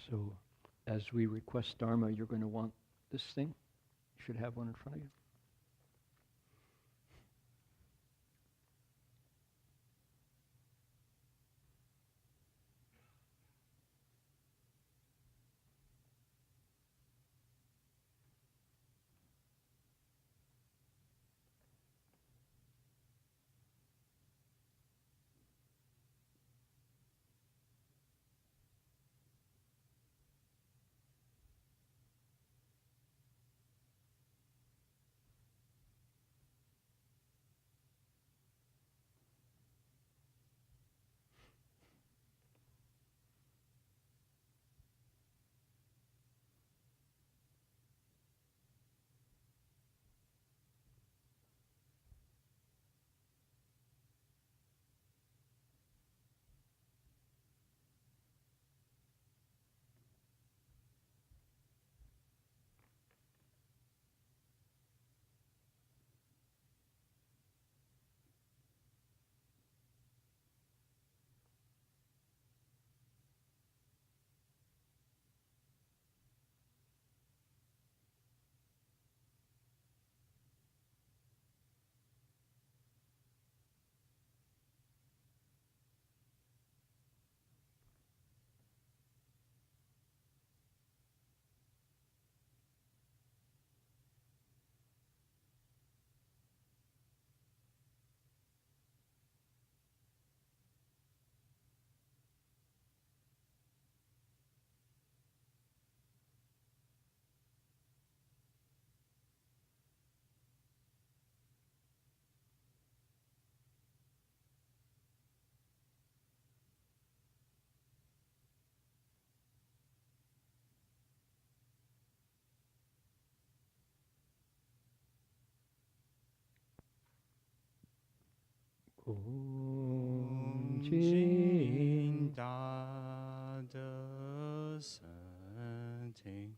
So as we request Dharma, you're going to want this thing. You should have one in front of you. Om Jin Da De Sen Ting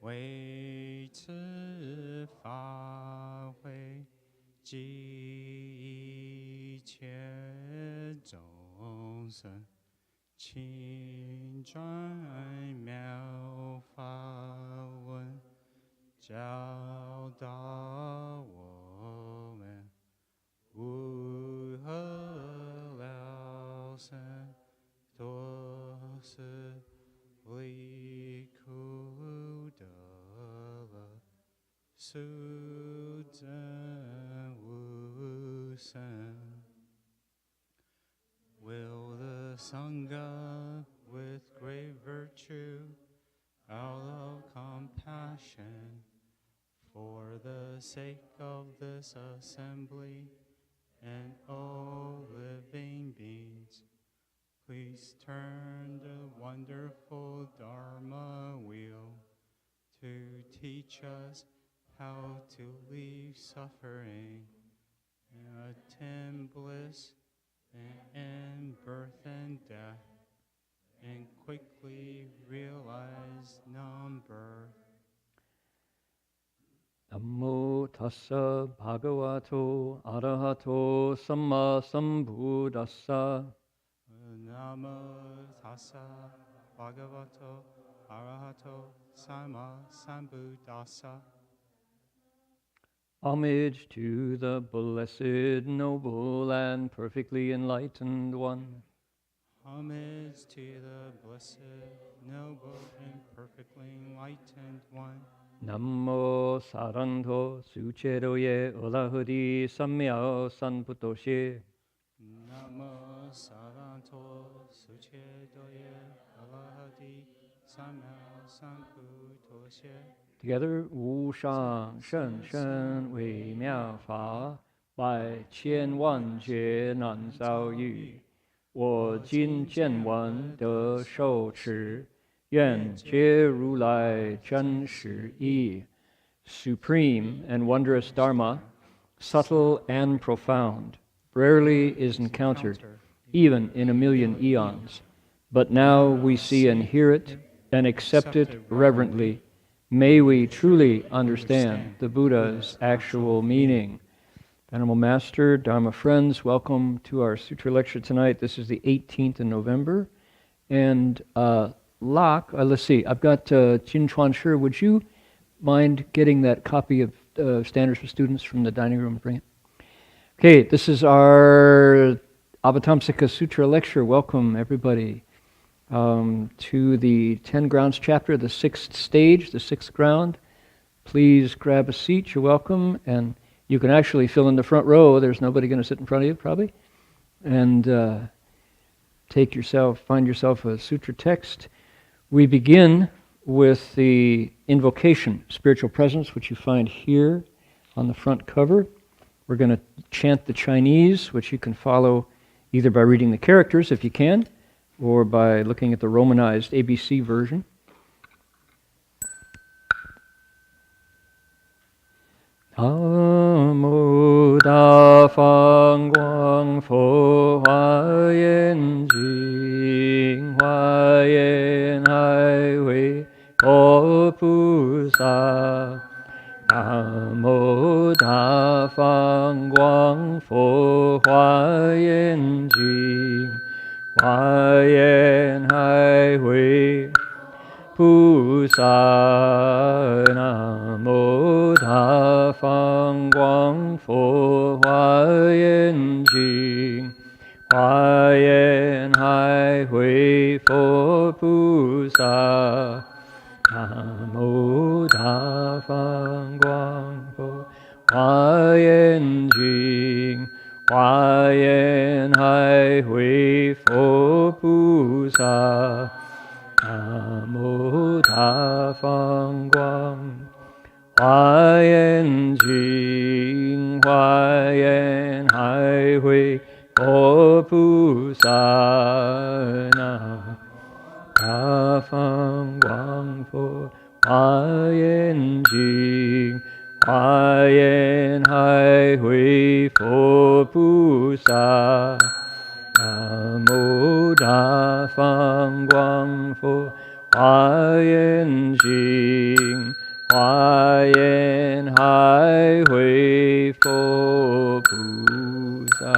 Wei Ci Fa Hui Ji Qie Zhong Sen Qin Zhuan Miao Fa Wen Jiao Da Wo Men Wu He Liao Sen Do Si Li Ku De Le Su Zhen Wu Sen. Will the Sangha with great virtue, out of compassion, for the sake of this assembly and all living beings, please turn the wonderful Dharma wheel to teach us how to leave suffering and attain bliss and end birth and death, and quickly realize non-birth. Namo tassa bhagavato arahato samma sambuddhassa. Namo tassa bhagavato arahato samma sambuddhassa. Homage to the blessed, noble, and perfectly enlightened one. Homage to the blessed, noble, and perfectly enlightened one. Namo saranto sucheroye olahudi samyao sanputoshe. Namo saranto suchedoye alahadi samyao sanputoshe. Together, Wu Shang Shen Shen Wei Miao Fa Bai Qian Wan Jie Nan Zhao Yu Wo Jin Jian Wan De Shou Chi Yuan Jie Ru Lai Zhen Shi Yi. Supreme and wondrous Dharma, subtle and profound, rarely is encountered, even in a million eons. But now we see and hear it and accept it reverently. May we truly understand the Buddha's actual meaning. Venerable Master, Dharma friends, welcome to our Sutra lecture tonight. This is the 18th of November, and lock, let's see, I've got Jin Chuan Shi. Would you mind getting that copy of Standards for Students from the dining room and bring it? Okay, this is our Avatamsaka Sutra lecture. Welcome, everybody, to the 10 grounds chapter, the 6th stage, the 6th ground. Please grab a seat. You're welcome. And you can actually fill in the front row. There's nobody going to sit in front of you, probably. And find yourself a sutra text. We begin with the invocation, spiritual presence, which you find here on the front cover. We're going to chant the Chinese, which you can follow either by reading the characters, if you can, or by looking at the Romanized ABC version. Namo Da Fang Guang Fo Hua Yan Jing Hua Yan Hai Hui Ho Pu Sa Namo Da Fang Guang Fo Hua Yan Jing Hua Yan Hai Hui Pu Sa Namo Da Fang Guang Fo Hua Yan Jing Hua Yan Hai Hui Fo Pu Sa Namo Da Fang Guang Fo Hua Yan Jing Hua Yan Hai Hui Fo Pu Sa Namo Da Fang Guang Hua Yan Jing Hua Yan Hai Hui Fo Pu Sa Namo Da Fang Guang Fo Hua Yan Jing Hua Yan Hai Hui Fo Pu Sa Namo Da Fang Guang Fo Hua Yan Jing Hua Yan Hai Hui Fo Pu Sa.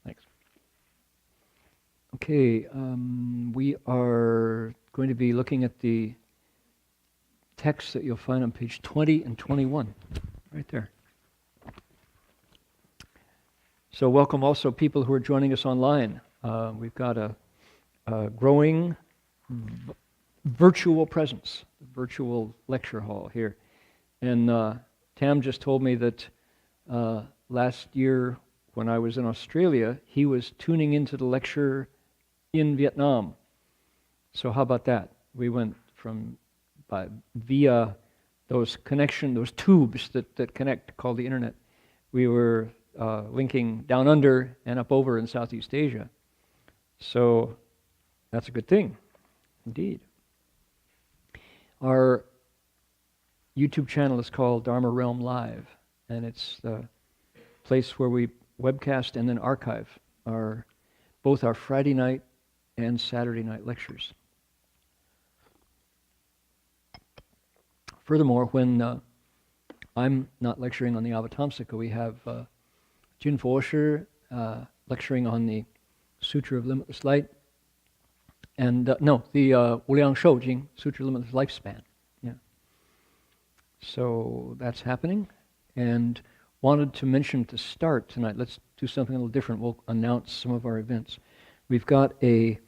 Thanks. Okay, we are going to be looking at the text that you'll find on page 20 and 21, right there. So welcome also people who are joining us online. We've got a growing virtual presence, virtual lecture hall here. And Tam just told me that last year when I was in Australia, he was tuning into the lecture in Vietnam. So how about that? We went from via those tubes that connect, called the internet. We were linking down under and up over in Southeast Asia. So that's a good thing, indeed. Our YouTube channel is called Dharma Realm Live, and it's the place where we webcast and then archive both our Friday night and Saturday night lectures. Furthermore, when I'm not lecturing on the Avatamsaka, we have Jin Fosher lecturing on the Sutra of Limitless Light, and the Wuliang Shou Jing, Sutra of Limitless Lifespan. Yeah. So that's happening, and wanted to mention to start tonight, let's do something a little different. We'll announce some of our events. We've got a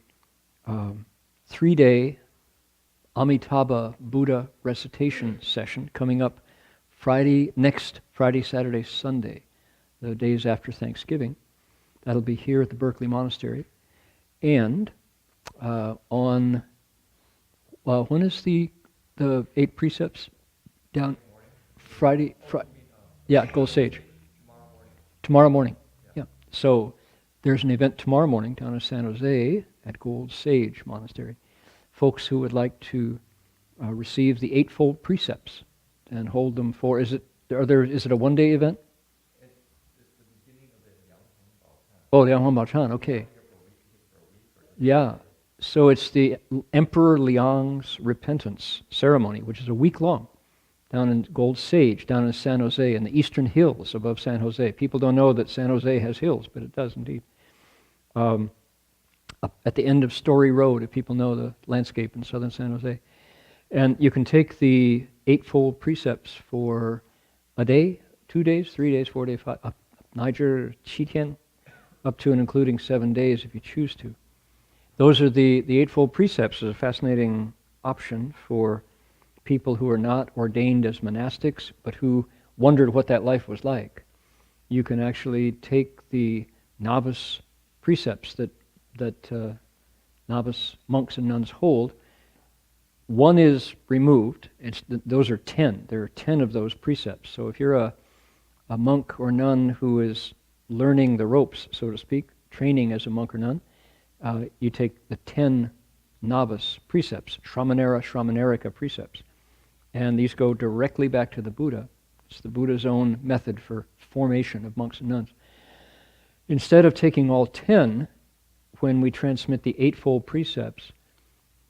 3-day Amitabha Buddha recitation session coming up next Friday, Saturday, Sunday, the days after Thanksgiving. That'll be here at the Berkeley Monastery. And when is the 8 precepts down? Friday. Yeah, at Gold Sage. Tomorrow morning. Yeah. So there's an event tomorrow morning down in San Jose at Gold Sage Monastery. Folks who would like to receive the 8-fold precepts and hold them for, is it a one-day event? It's the beginning of the Yang Hong Bao Chan. Oh, the Yang Hong Bao Chan, okay. Yeah, so it's the Emperor Liang's repentance ceremony, which is a week long down in Gold Sage, down in San Jose, in the eastern hills above San Jose. People don't know that San Jose has hills, but it does indeed. Up at the end of Story Road, if people know the landscape in southern San Jose. And you can take the Eightfold Precepts for a day, 2 days, 3 days, 4 days, 5, up Niger, Chitian, up to and including 7 days if you choose to. Those are the Eightfold Precepts is a fascinating option for people who are not ordained as monastics, but who wondered what that life was like. You can actually take the novice precepts that novice monks and nuns hold. One is removed. Those are 10. There are 10 of those precepts. So if you're a monk or nun who is learning the ropes, so to speak, training as a monk or nun, you take the 10 novice precepts, Shramanera, Shramanarika precepts. And these go directly back to the Buddha. It's the Buddha's own method for formation of monks and nuns. Instead of taking all 10, when we transmit the Eightfold Precepts,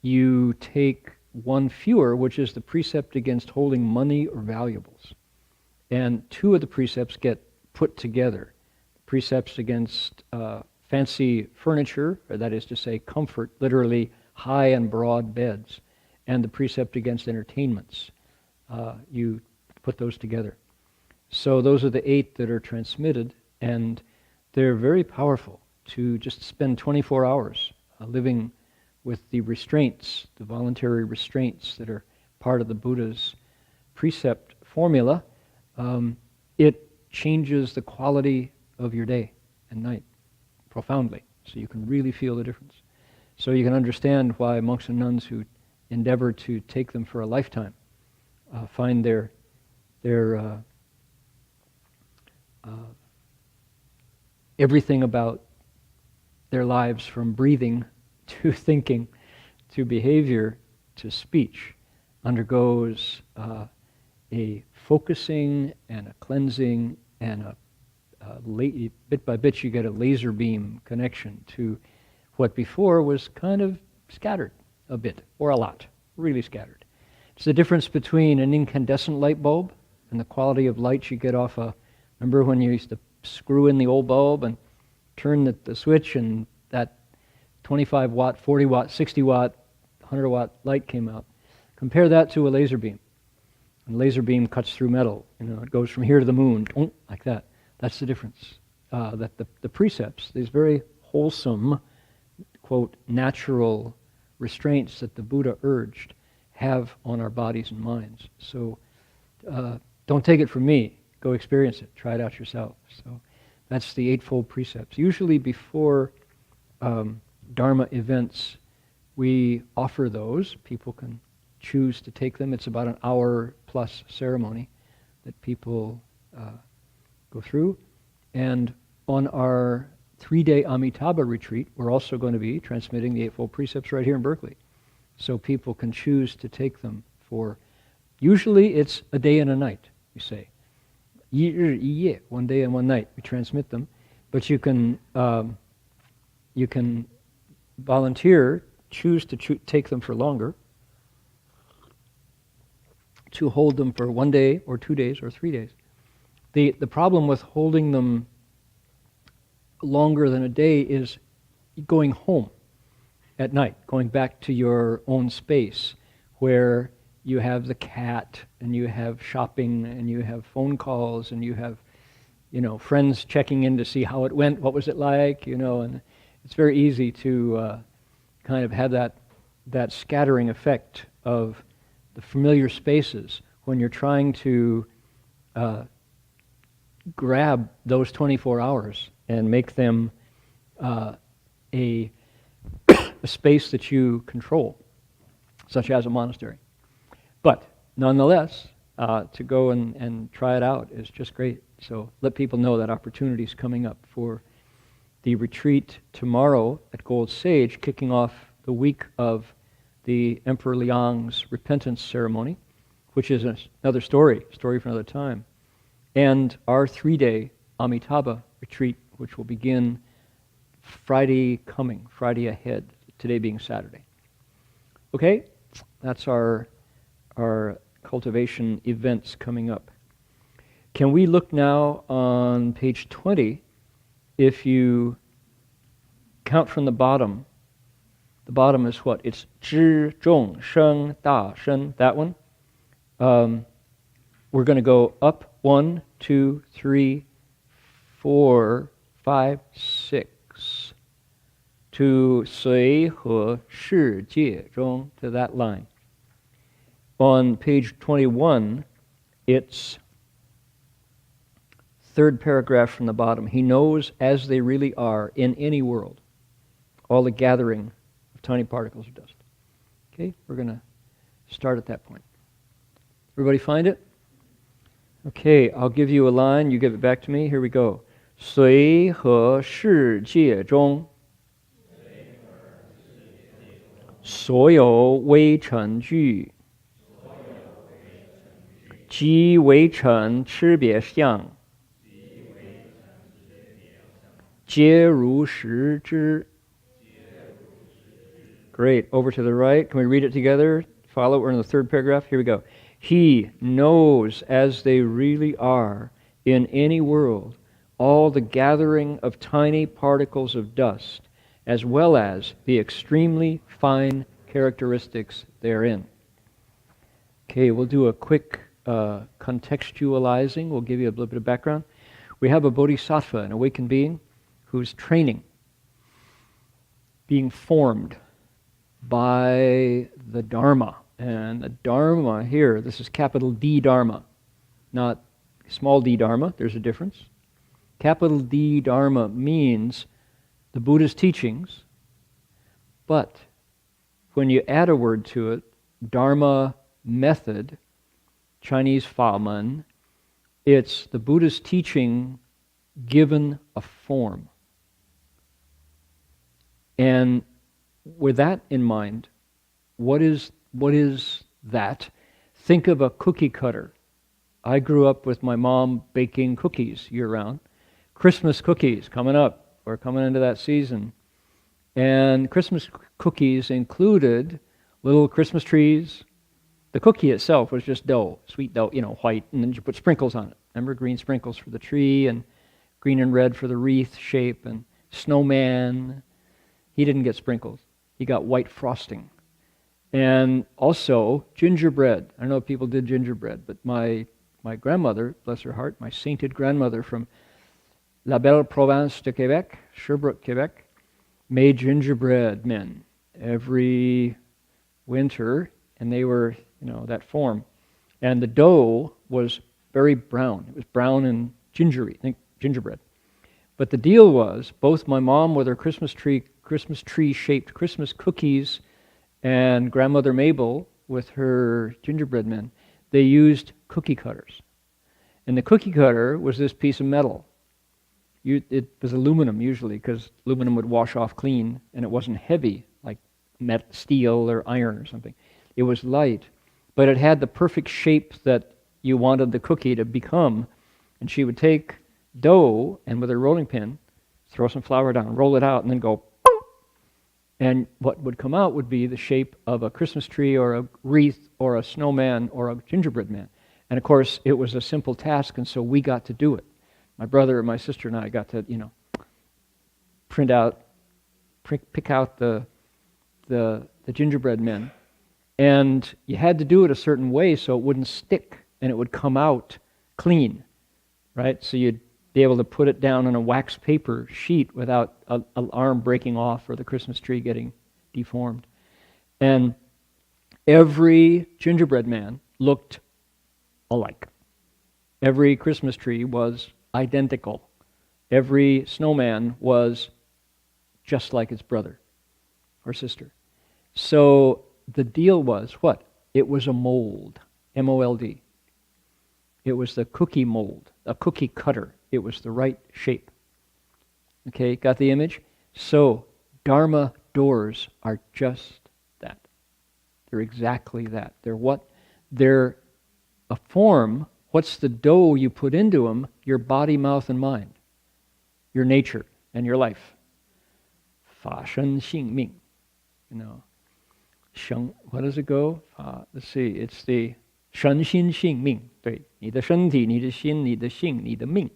you take one fewer, which is the precept against holding money or valuables. And 2 of the precepts get put together. Precepts against fancy furniture, or that is to say comfort, literally high and broad beds, and the precept against entertainments. You put those together. So those are the 8 that are transmitted, and they're very powerful to just spend 24 hours living with the restraints, the voluntary restraints that are part of the Buddha's precept formula. It changes the quality of your day and night profoundly, so you can really feel the difference. So you can understand why monks and nuns who endeavor to take them for a lifetime find their everything about their lives, from breathing to thinking to behavior to speech, undergoes a focusing and a cleansing and bit by bit you get a laser beam connection to what before was kind of scattered a bit, or a lot, really scattered. It's the difference between an incandescent light bulb and the quality of light you get off remember when you used to screw in the old bulb and turn the switch and that 25 watt, 40 watt, 60 watt, 100 watt light came out. Compare that to a laser beam. And a laser beam cuts through metal. It goes from here to the moon, like that. That's the difference. That the precepts, these very wholesome, quote, natural restraints that the Buddha urged, have on our bodies and minds. So don't take it from me. Go experience it. Try it out yourself. So that's the Eightfold Precepts. Usually before Dharma events, we offer those. People can choose to take them. It's about an hour plus ceremony that people go through. And on our 3-day Amitabha retreat, we're also going to be transmitting the Eightfold Precepts right here in Berkeley. So people can choose to take them for, usually it's a day and a night, you say. 1 day and 1 night, we transmit them. But you can volunteer, choose to take them for longer, to hold them for 1 day or 2 days or 3 days. The problem with holding them longer than a day is going home at night, going back to your own space where you have the cat and you have shopping and you have phone calls and you have, friends checking in to see how it went, what was it like, and it's very easy to kind of have that scattering effect of the familiar spaces when you're trying to grab those 24 hours and make them a space that you control, such as a monastery. But nonetheless, to go and try it out is just great. So let people know that opportunity is coming up for the retreat tomorrow at Gold Sage, kicking off the week of the Emperor Liang's repentance ceremony, which is another story for another time, and our 3-day Amitabha retreat, which will begin Friday ahead, today being Saturday. Okay, that's our cultivation events coming up. Can we look now on page 20? If you count from the bottom is what? It's 知众生大身, that one. We're going to go up 1, 2, 3, 4, 5, 6 to 随和世界中, to that line. On page 21, it's third paragraph from the bottom. He knows as they really are in any world, all the gathering of tiny particles of dust. Okay, we're going to start at that point. Everybody find it? Okay, I'll give you a line, you give it back to me. Here we go. 随和世界中所有微尘具即微尘差别相皆如实知. Great. Over to the right. Can we read it together? Follow. We're in the third paragraph. Here we go. He knows as they really are in any world all the gathering of tiny particles of dust, as well as the extremely fine characteristics therein. Okay, we'll do a quick contextualizing. We'll give you a little bit of background. We have a bodhisattva, an awakened being, who's training, being formed by the Dharma. And the Dharma here, this is capital D Dharma, not small d Dharma, there's a difference. Capital D Dharma means the Buddha's teachings, but when you add a word to it, Dharma method, Chinese Famen, it's the Buddha's teaching given a form. And with that in mind, what is that? Think of a cookie cutter. I grew up with my mom baking cookies year-round. Christmas cookies coming up. We're coming into that season. And Christmas cookies included little Christmas trees. The cookie itself was just dough, sweet dough, white, and then you put sprinkles on it. Remember, green sprinkles for the tree, and green and red for the wreath shape, and snowman. He didn't get sprinkles. He got white frosting. And also gingerbread. I don't know if people did gingerbread, but my grandmother, bless her heart, my sainted grandmother from La Belle Province de Québec, Sherbrooke, Quebec, made gingerbread men every winter, and they were, that form. And the dough was very brown. It was brown and gingery, think gingerbread. But the deal was, both my mom with her Christmas tree-shaped Christmas cookies and grandmother Mabel with her gingerbread men, they used cookie cutters. And the cookie cutter was this piece of metal. It was aluminum usually, because aluminum would wash off clean, and it wasn't heavy like steel or iron or something. It was light, but it had the perfect shape that you wanted the cookie to become. And she would take dough and with her rolling pin, throw some flour down, roll it out, and then go, boom! And what would come out would be the shape of a Christmas tree or a wreath or a snowman or a gingerbread man. And of course, it was a simple task, and so we got to do it. My brother and my sister and I got to, pick out the gingerbread men. And you had to do it a certain way so it wouldn't stick and it would come out clean, right? So you'd be able to put it down on a wax paper sheet without an arm breaking off or the Christmas tree getting deformed. And every gingerbread man looked alike. Every Christmas tree was identical. Every snowman was just like its brother or sister. So the deal was what? It was a mold, M-O-L-D. It was the cookie mold, a cookie cutter. It was the right shape. Okay, got the image? So Dharma doors are just that. They're exactly that. They're what? They're a form. What's the dough you put into them? Your body, mouth, and mind. Your nature and your life. 法身性命. What does it go? Let's see. It's the 身心性命，对，你的身体、你的心、你的性、你的命，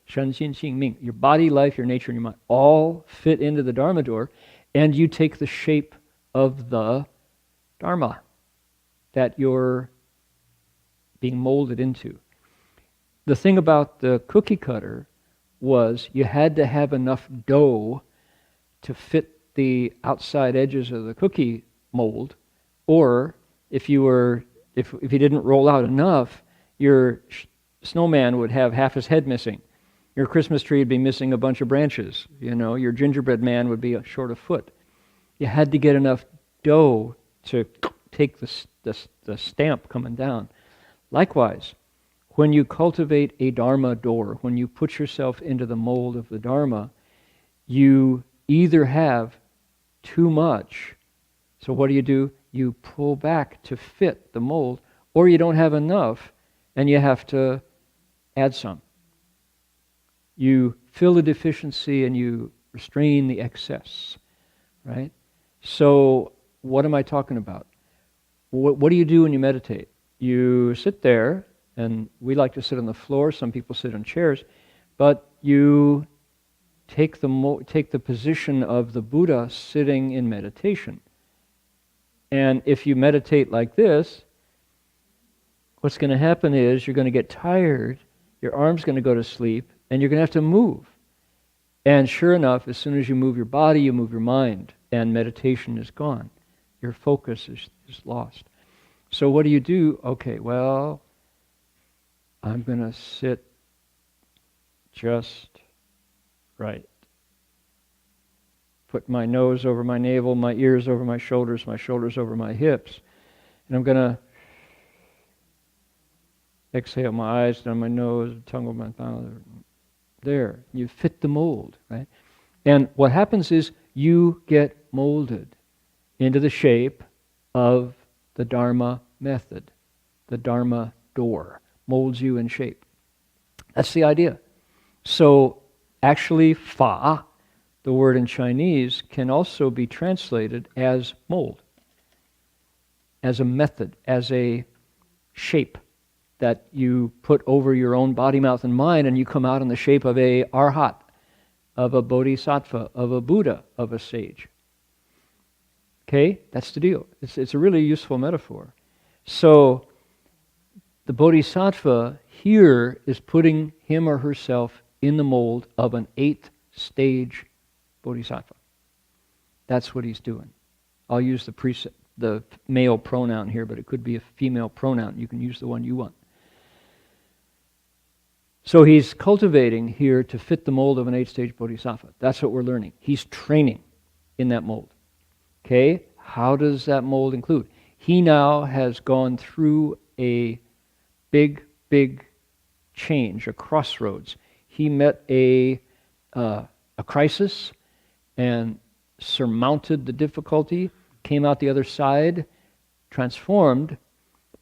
身心性命, your body, life, your nature, and your mind, all fit into the Dharma door, and you take the shape of the Dharma that you're being molded into. The thing about the cookie cutter was you had to have enough dough to fit the outside edges of the cookie mold, or if you didn't roll out enough, your snowman would have half his head missing. Your Christmas tree would be missing a bunch of branches. Your gingerbread man would be short a foot. You had to get enough dough to take the stamp coming down. Likewise, when you cultivate a Dharma door, when you put yourself into the mold of the Dharma, you either have too much, so what do? You pull back to fit the mold, or you don't have enough, and you have to add some. You fill the deficiency and you restrain the excess, right? So what am I talking about? What do you do when you meditate? You sit there, and we like to sit on the floor, some people sit on chairs, but you take the position of the Buddha sitting in meditation. And if you meditate like this, what's going to happen is you're going to get tired, your arm's going to go to sleep, and you're going to have to move. And sure enough, as soon as you move your body, you move your mind, and meditation is gone. Your focus is lost. So what do? Okay, well, I'm going to sit just right. Put my nose over my navel, my ears over my shoulders over my hips. And I'm going to exhale, my eyes down my nose, tongue over my mouth. There, you fit the mold, right? And what happens is you get molded into the shape of the Dharma method. The Dharma door molds you in shape. That's the idea. So actually, fa, the word in Chinese, can also be translated as mold, as a method, as a shape that you put over your own body, mouth, and mind, and you come out in the shape of a arhat, of a bodhisattva, of a Buddha, of a sage. Okay? That's the deal. It's a really useful metaphor. So the bodhisattva here is putting him or herself in the mold of an 8th stage bodhisattva. That's what he's doing. I'll use the male pronoun here, but it could be a female pronoun. You can use the one you want. So he's cultivating here to fit the mold of an 8th stage bodhisattva. That's what we're learning. He's training in that mold. Okay? How does that mold include? He now has gone through a big change, a crossroads. He met a crisis and surmounted the difficulty, came out the other side, transformed,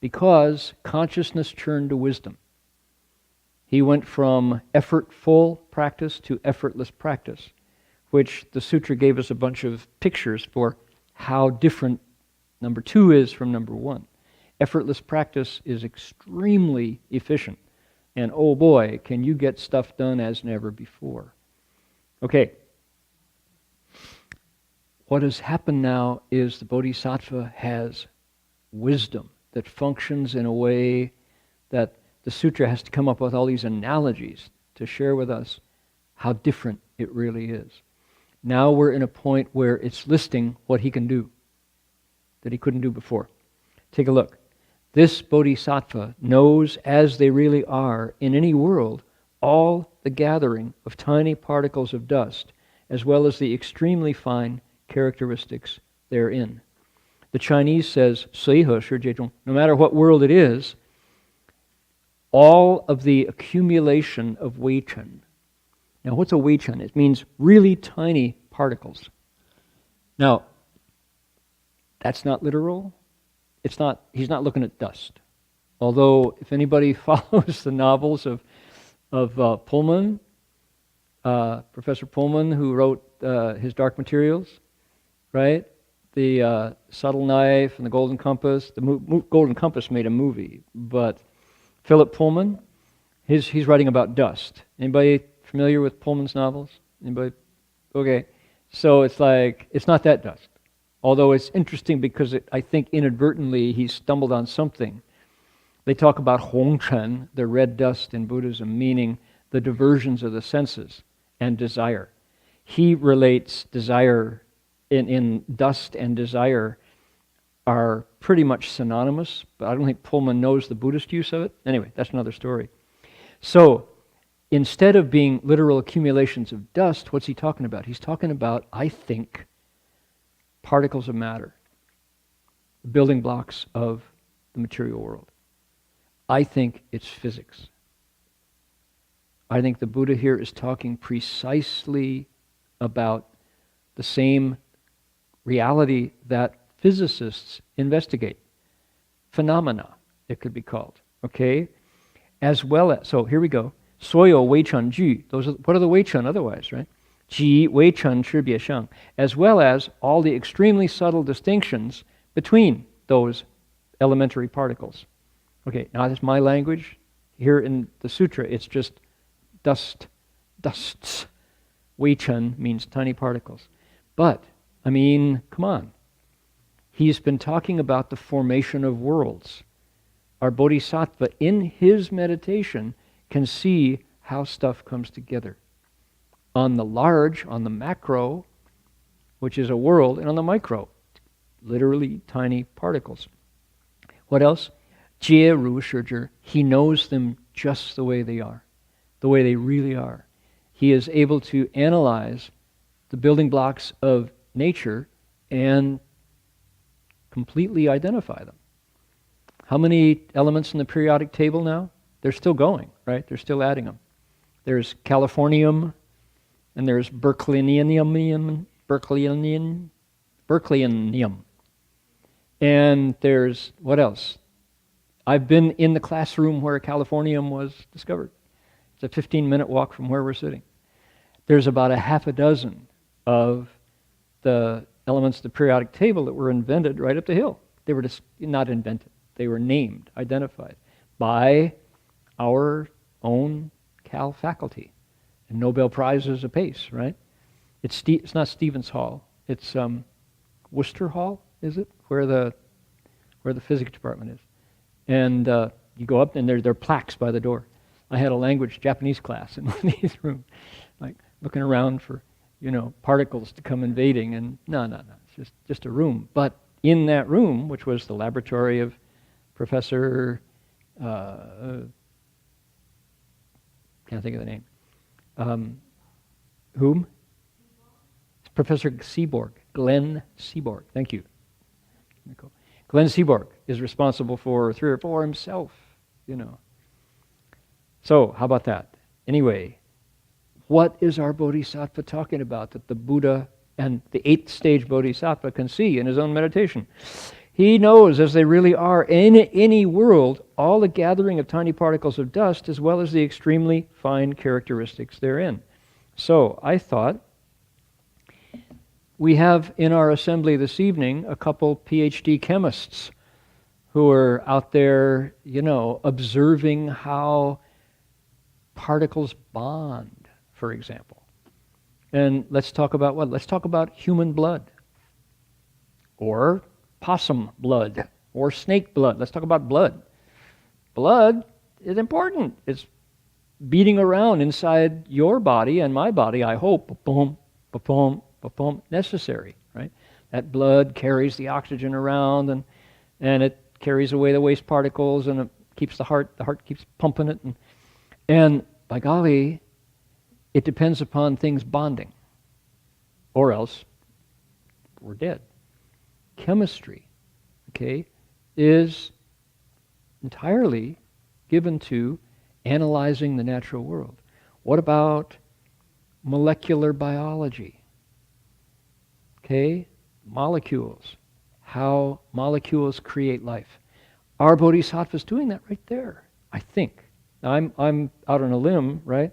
because consciousness turned to wisdom. He went from effortful practice to effortless practice, which the sutra gave us a bunch of pictures for how different number 2 is from number 1. Effortless practice is extremely efficient. And oh boy, can you get stuff done as never before. Okay. What has happened now is the bodhisattva has wisdom that functions in a way that the sutra has to come up with all these analogies to share with us how different it really is. Now we're in a point where it's listing what he can do that he couldn't do before. Take a look. This bodhisattva knows as they really are in any world all the gathering of tiny particles of dust as well as the extremely fine characteristics therein. The Chinese says, 随和世界中, no matter what world it is, all of the accumulation of weichen. Now, what's a weichen? It means really tiny particles. Now, that's not literal. He's not looking at dust. Although, if anybody follows the novels of Pullman, Professor Pullman, who wrote his Dark Materials, right? the subtle knife and the golden compass. The golden compass made a movie, but Philip Pullman, he's writing about dust. Anybody familiar with Pullman's novels? Anybody? Okay. So it's like, it's not that dust. Although it's interesting because I think inadvertently he stumbled on something. They talk about Hongchen, the red dust in Buddhism, meaning the diversions of the senses and desire. He relates desire in dust and desire are pretty much synonymous, but I don't think Pullman knows the Buddhist use of it. Anyway, that's another story. So instead of being literal accumulations of dust, what's he talking about? He's talking about, I think, particles of matter, the building blocks of the material world. I think it's physics. I think the Buddha here is talking precisely about the same reality that physicists investigate. Phenomena, it could be called. Okay? As well as, so here we go. Soyo wei chen ju. What are the wei chen otherwise, right? Ji wei chen shi bie sheng. As well as all the extremely subtle distinctions between those elementary particles. Okay, now that's my language. Here in the sutra, it's just dusts. Wei chen means tiny particles. But, I mean, come on. He's been talking about the formation of worlds. Our bodhisattva, in his meditation, can see how stuff comes together. On the large, on the macro, which is a world, and on the micro, literally tiny particles. What else? Jie Ru Shizhi, he knows them just the way they are, the way they really are. He is able to analyze the building blocks of nature and completely identify them. How many elements in the periodic table now? They're still going, right? They're still adding them. There's Californium, and there's Berkeleyanium, and there's, what else? I've been in the classroom where Californium was discovered. It's a 15-minute walk from where we're sitting. There's about a half a dozen of the elements of the periodic table that were invented right up the hill. They were just not invented. They were named, identified by our own Cal faculty. And Nobel Prizes apace, right? It's not Stevens Hall. It's Worcester Hall, is it? Where the physics department is. And you go up and there are plaques by the door. I had a Japanese class in one of these rooms, like looking around for, particles to come invading, and no, it's just a room. But in that room, which was the laboratory of Professor, can't think of the name. Whom? It's Professor Seaborg, Glenn Seaborg. Thank you. Glenn Seaborg is responsible for 3 or 4 himself, So, how about that? Anyway, what is our bodhisattva talking about that the Buddha and the 8th stage bodhisattva can see in his own meditation? He knows, as they really are, in any world, all the gathering of tiny particles of dust as well as the extremely fine characteristics therein. So, I thought, we have in our assembly this evening a couple PhD chemists who are out there, observing how particles bond, for example. And let's talk about what? Let's talk about human blood, or possum blood, or snake blood. Let's talk about blood. Blood is important. It's beating around inside your body and my body, I hope. Boom, boom, boom, necessary, right? That blood carries the oxygen around, and it carries away the waste particles, and it keeps the heart keeps pumping it. And by golly, it depends upon things bonding, or else we're dead. Chemistry, okay, is entirely given to analyzing the natural world. What about molecular biology? Okay, molecules, how molecules create life. Our Bodhisattva's doing that right there, I think. Now, I'm out on a limb, right?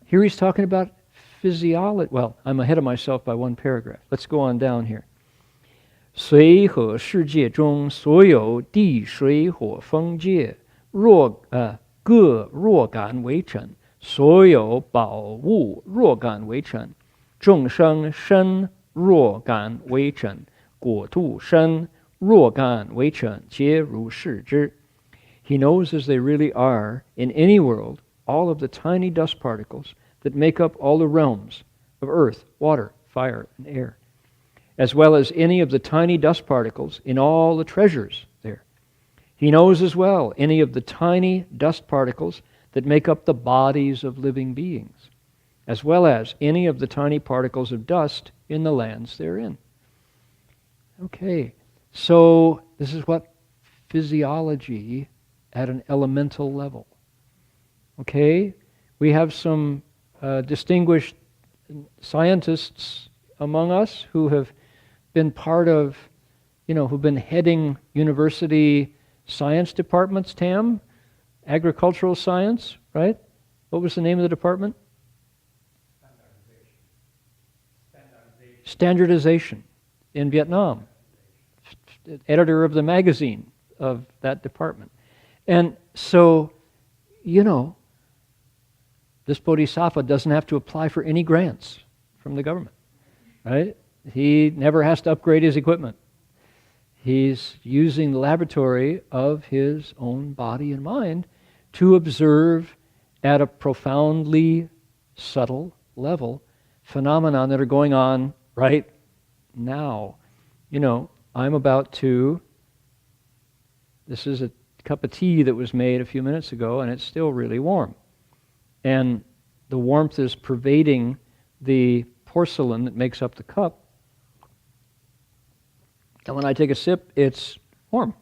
Here he's talking about physiology. Well, I'm ahead of myself by one paragraph. Let's go on down here. 随和世界中所有地水火风界各若感为尘，所有宝物若感为尘，众生身若感为尘，果土身若感为尘，皆如是之。He knows as they really are in any world all of the tiny dust particles that make up all the realms of earth, water, fire, and air, as well as any of the tiny dust particles in all the treasures there. He knows as well any of the tiny dust particles that make up the bodies of living beings, as well as any of the tiny particles of dust in the lands therein. Okay, so this is what physiology at an elemental level. Okay, we have some distinguished scientists among us who have been part of, who've been heading university science departments, Tam, agricultural science, right? What was the name of the department? Standardization in Vietnam. Editor of the magazine of that department. And so, this bodhisattva doesn't have to apply for any grants from the government, right? He never has to upgrade his equipment. He's using the laboratory of his own body and mind to observe at a profoundly subtle level phenomena that are going on right now. I'm about to, this is a cup of tea that was made a few minutes ago, and it's still really warm. And the warmth is pervading the porcelain that makes up the cup. And when I take a sip, it's warm.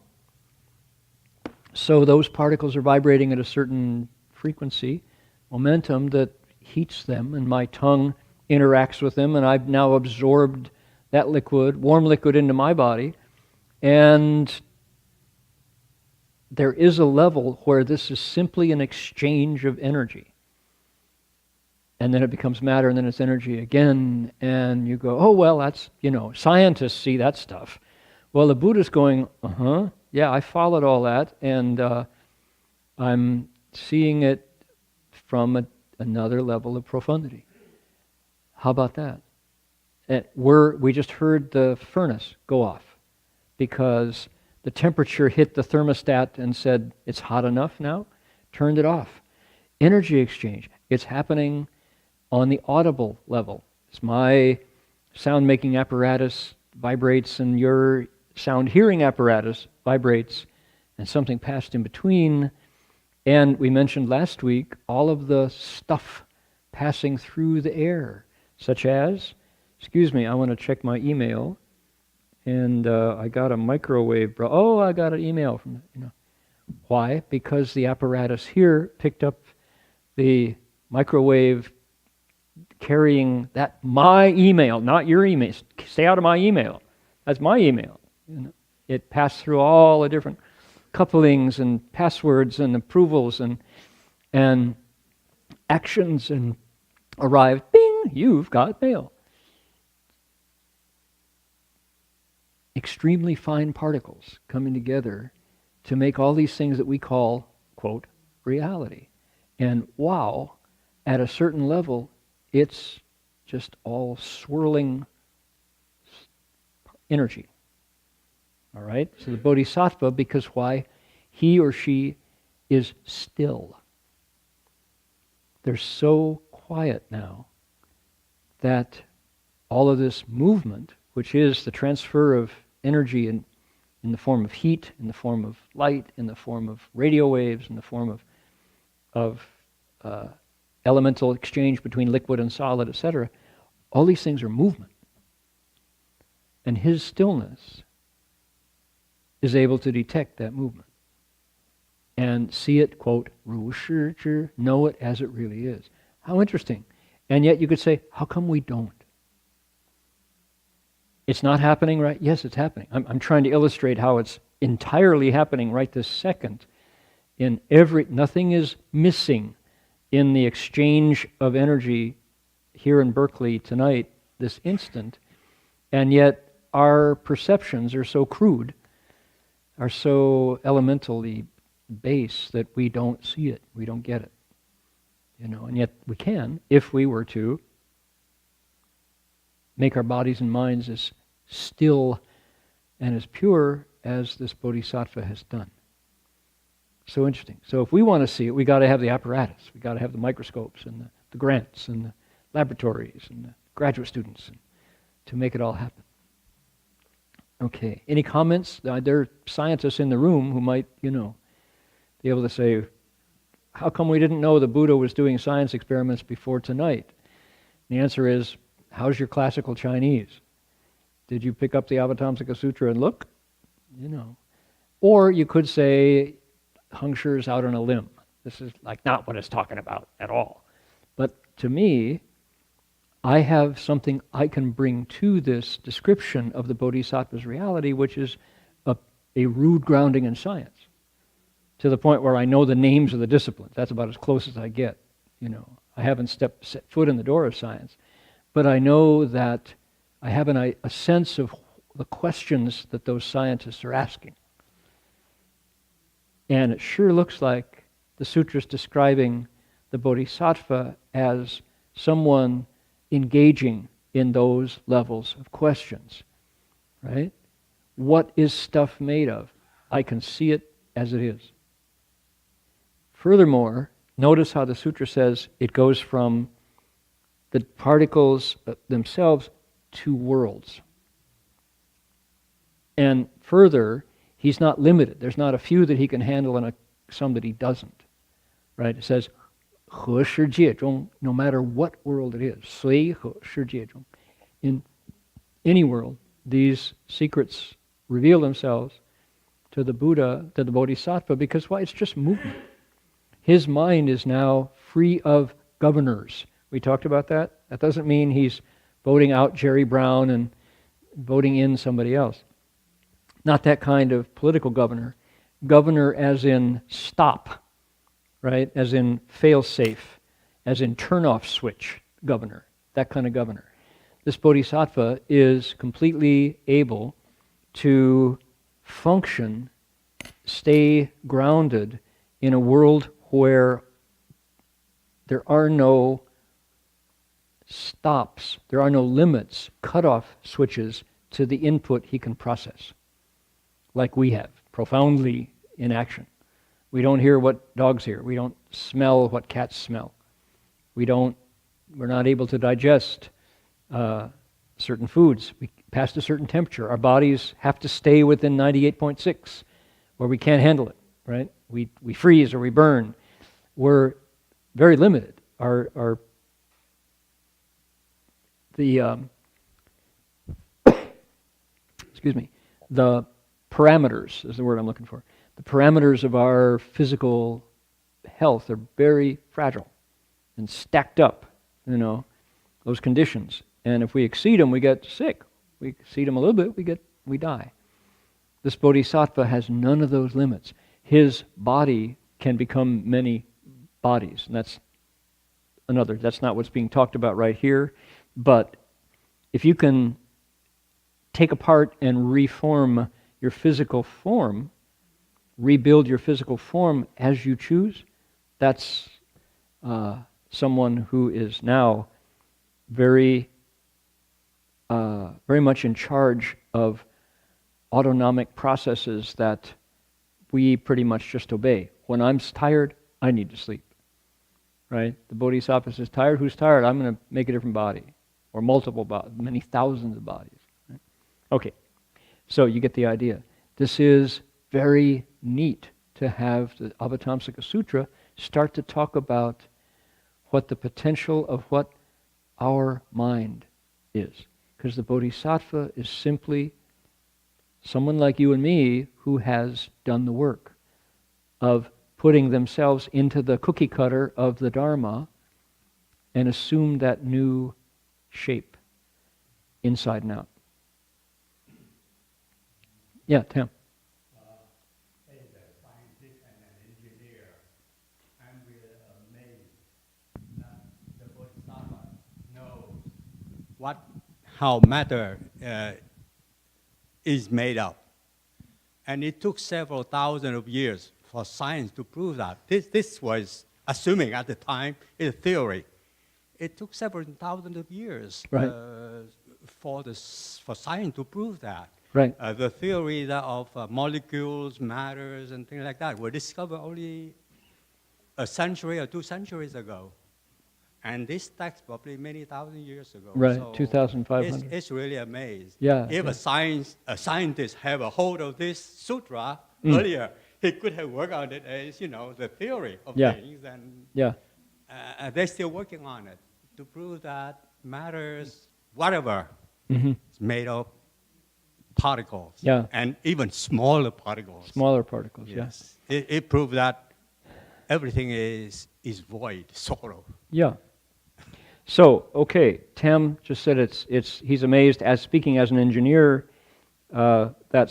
So those particles are vibrating at a certain frequency, momentum that heats them, and my tongue interacts with them, and I've now absorbed that liquid, warm liquid, into my body. And there is a level where this is simply an exchange of energy. And then it becomes matter, and then it's energy again, and you go, oh, well, that's, scientists see that stuff. Well, the Buddha's going, yeah, I followed all that, and I'm seeing it from another level of profundity. How about that? We just heard the furnace go off because the temperature hit the thermostat and said, it's hot enough now, turned it off. Energy exchange, it's happening on the audible level. It's my sound-making apparatus vibrates and your sound-hearing apparatus vibrates, and something passed in between. And we mentioned last week all of the stuff passing through the air, such as, I want to check my email, and I got a microwave. I got an email from, Why? Because the apparatus here picked up the microwave carrying my email, not your email. Stay out of my email. That's my email. It passed through all the different couplings and passwords and approvals and actions and arrived, bing, you've got mail. Extremely fine particles coming together to make all these things that we call, quote, reality. And wow, at a certain level, it's just all swirling energy. All right? So the bodhisattva, because why? He or she is still. They're so quiet now that all of this movement, which is the transfer of energy in the form of heat, in the form of light, in the form of radio waves, in the form of elemental exchange between liquid and solid, etc., all these things are movement. And his stillness is able to detect that movement and see it, quote, 如是知, know it as it really is. How interesting. And yet you could say, how come we don't? It's not happening, right? Yes, it's happening. I'm trying to illustrate how it's entirely happening right this second. Nothing is missing in the exchange of energy here in Berkeley tonight, this instant. And yet our perceptions are so crude, are so elementally base that we don't see it, we don't get it. And yet we can, if we were to make our bodies and minds as still and as pure as this bodhisattva has done. So interesting. So if we want to see it, we got to have the apparatus. We got to have the microscopes and the grants and the laboratories and the graduate students to make it all happen. Okay. Any comments? There are scientists in the room who might, be able to say, how come we didn't know the Buddha was doing science experiments before tonight? And the answer is, how's your classical Chinese? Did you pick up the Avatamsaka Sutra and look? Or you could say, Heng Sure is out on a limb. This is not what it's talking about at all. But to me, I have something I can bring to this description of the Bodhisattva's reality, which is a rude grounding in science, to the point where I know the names of the disciplines. That's about as close as I get. I haven't set foot in the door of science, but I know that I have a sense of the questions that those scientists are asking. And it sure looks like the sutra's describing the Bodhisattva as someone engaging in those levels of questions, right? What is stuff made of? I can see it as it is. Furthermore, notice how the sutra says it goes from the particles themselves to worlds. And further, he's not limited. There's not a few that he can handle and some that he doesn't. Right? It says, 和世界中, no matter what world it is, 随和世界中. In any world, these secrets reveal themselves to the Buddha, to the Bodhisattva, because why? It's just movement. His mind is now free of governors. We talked about that. That doesn't mean he's voting out Jerry Brown and voting in somebody else. Not that kind of political governor. Governor as in stop, right? As in fail-safe, as in turn-off switch governor, that kind of governor. This bodhisattva is completely able to function, stay grounded in a world where there are no stops, there are no limits, cutoff switches to the input he can process, like we have, profoundly in action. We don't hear what dogs hear. We don't smell what cats smell. We're not able to digest certain foods. Past a certain temperature, our bodies have to stay within 98.6, where we can't handle it, right? We freeze or we burn. We're very limited. The parameters is the word I'm looking for. The parameters of our physical health are very fragile and stacked up, those conditions. And if we exceed them, we get sick. We exceed them a little bit, we die. This bodhisattva has none of those limits. His body can become many bodies. And that's not what's being talked about right here. But if you can take apart and reform your physical form, rebuild your physical form as you choose, that's someone who is now very much in charge of autonomic processes that we pretty much just obey. When I'm tired, I need to sleep. Right? The bodhisattva says, tired? Who's tired? I'm going to make a different body. Or multiple bodies, many thousands of bodies. Right? Okay, so you get the idea. This is very neat to have the Avatamsaka Sutra start to talk about what the potential of what our mind is. Because the bodhisattva is simply someone like you and me who has done the work of putting themselves into the cookie cutter of the Dharma and assume that new shape inside and out. Yeah, Tim. As a scientist and an engineer, I'm really amazed that the Bodhisattva knows how matter is made up. And it took several thousand of years for science to prove that. This was assuming at the time it's a theory. It took several thousand of years Right. For science to prove that. Right. The theory of molecules, matters, and things like that were discovered only a century or 2 centuries ago. And this text probably many thousand years ago. Right, So 2,500. It's really amazing. Yeah, If yeah. a scientist have a hold of this sutra earlier, he could have worked on it as, the theory of Yeah. things. And Yeah. they're still working on it to prove that matters, whatever, Mm-hmm. is made of particles. Yeah. And even smaller particles. Smaller particles, Yes. It proved that everything is void, sort of. Yeah. So, okay, Tam just said he's amazed as speaking as an engineer that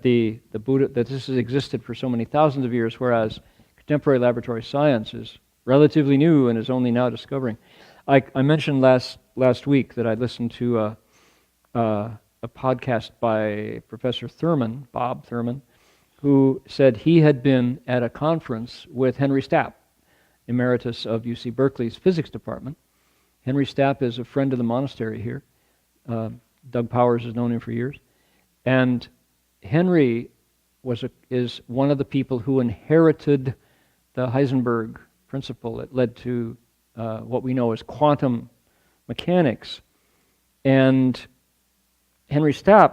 the Buddha, that this has existed for so many thousands of years, whereas contemporary laboratory science is relatively new and is only now discovering. I mentioned last week that I listened to a podcast by Professor Thurman, Bob Thurman, who said he had been at a conference with Henry Stapp, emeritus of UC Berkeley's physics department. Henry Stapp is a friend of the monastery here. Doug Powers has known him for years. And Henry is one of the people who inherited the Heisenberg principle that led to what we know as quantum mechanics. And Henry Stapp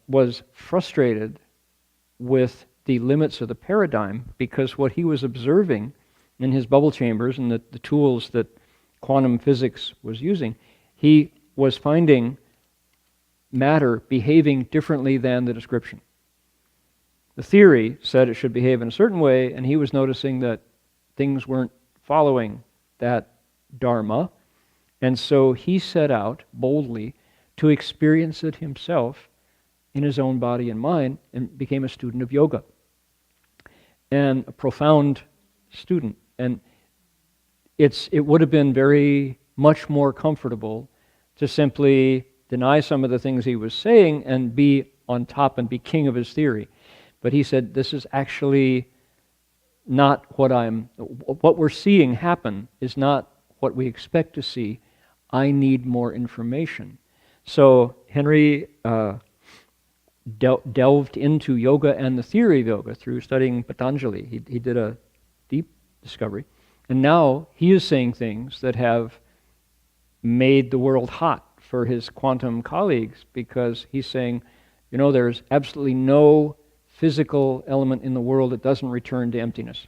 was frustrated with the limits of the paradigm because what he was observing in his bubble chambers and the tools that quantum physics was using, he was finding matter behaving differently than the description. The theory said it should behave in a certain way, and he was noticing that things weren't following that dharma, and so he set out boldly to experience it himself in his own body and mind, and became a student of yoga, and a profound student. And it would have been very much more comfortable to simply deny some of the things he was saying and be on top and be king of his theory. But he said, this is actually not what we're seeing happen is not what we expect to see. I need more information. So Henry delved into yoga and the theory of yoga through studying Patanjali. He did a deep discovery. And now he is saying things that have made the world hot for his quantum colleagues, because he's saying, there's absolutely no physical element in the world that doesn't return to emptiness.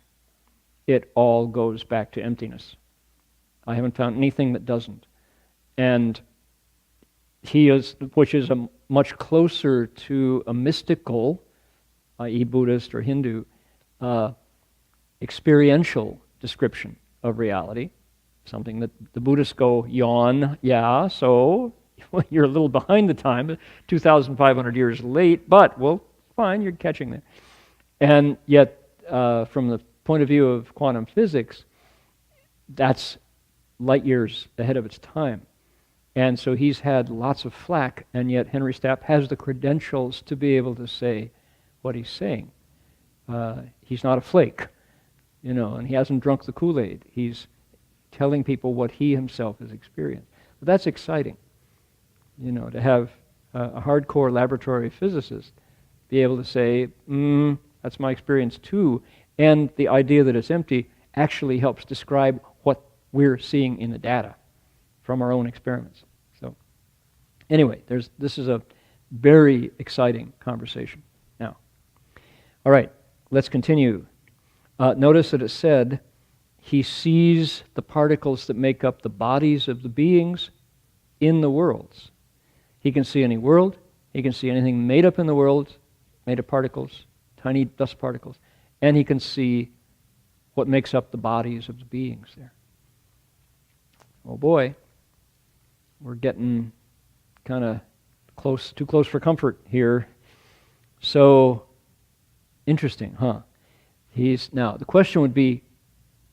It all goes back to emptiness. I haven't found anything that doesn't. And which is much closer to a mystical, i.e. Buddhist or Hindu, experiential description of reality, something that the Buddhists go, yawn, yeah, so you're a little behind the time, 2,500 years late, but, well, fine, you're catching there. And yet, from the point of view of quantum physics, that's light years ahead of its time. And so he's had lots of flack, and yet Henry Stapp has the credentials to be able to say what he's saying. He's not a flake, and he hasn't drunk the Kool-Aid. He's telling people what he himself has experienced. But that's exciting, to have a hardcore laboratory physicist be able to say, that's my experience too, and the idea that it's empty actually helps describe what we're seeing in the data from our own experiments. So anyway, this is a very exciting conversation. Now, all right, let's continue. Notice that it said, he sees the particles that make up the bodies of the beings in the worlds. He can see any world, he can see anything made up in the world, made of particles, tiny dust particles, and he can see what makes up the bodies of the beings there. Oh boy, we're getting kind of close, too close for comfort here. So, interesting, huh? Now, the question would be,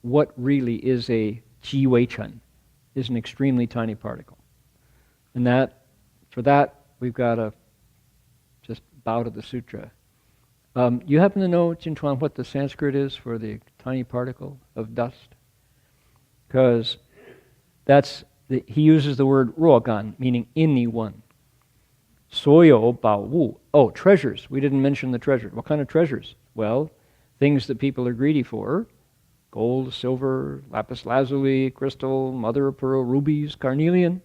what really is a Ji Wei Chen? Is an extremely tiny particle. And for that, we've got to just bow to the sutra. You happen to know, Jintuan, what the Sanskrit is for the tiny particle of dust? Because he uses the word ruogan, meaning anyone. Soyo bao wu. Oh, treasures. We didn't mention the treasures. What kind of treasures? Well, things that people are greedy for. Gold, silver, lapis lazuli, crystal, mother of pearl, rubies, carnelian,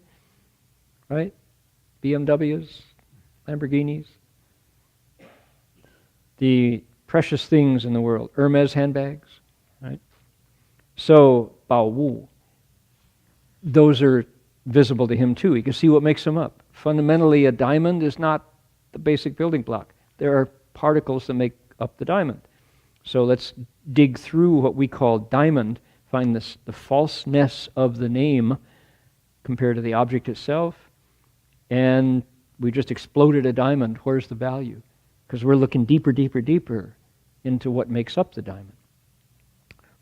right? BMWs, Lamborghinis. The precious things in the world. Hermes handbags, right? So, bao wu. Those are visible to him too. He can see what makes them up. Fundamentally, a diamond is not the basic building block. There are particles that make up the diamond. So let's dig through what we call diamond, find the falseness of the name compared to the object itself, and we just exploded a diamond. Where's the value? Because we're looking deeper, deeper, deeper into what makes up the diamond.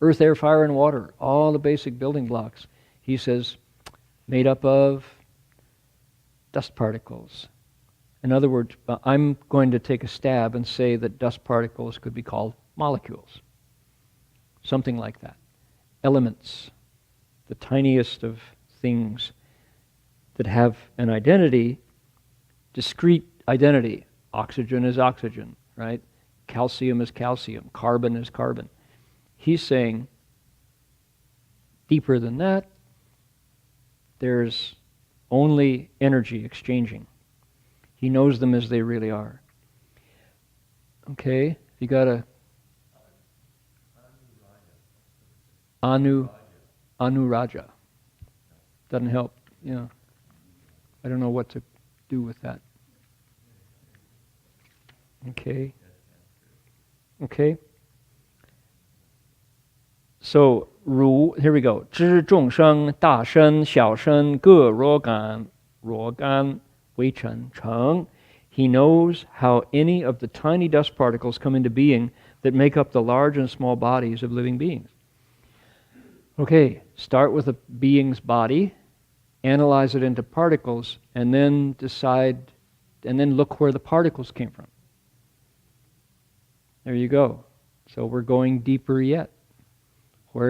Earth, air, fire, and water, all the basic building blocks, he says, made up of dust particles. In other words, I'm going to take a stab and say that dust particles could be called molecules. Something like that. Elements, the tiniest of things that have an identity, discrete identity. Oxygen is oxygen, right? Calcium is calcium. Carbon is carbon. He's saying, deeper than that, there's only energy exchanging. He knows them as they really are. Okay, you got a Anuraja. Doesn't help, yeah. I don't know what to do with that. Okay. Okay. So, 如, here we go. 知众生大身小身各若干为成成. He knows how any of the tiny dust particles come into being that make up the large and small bodies of living beings. Okay, start with a being's body, analyze it into particles, and then decide, and then look where the particles came from. There you go. So we're going deeper yet.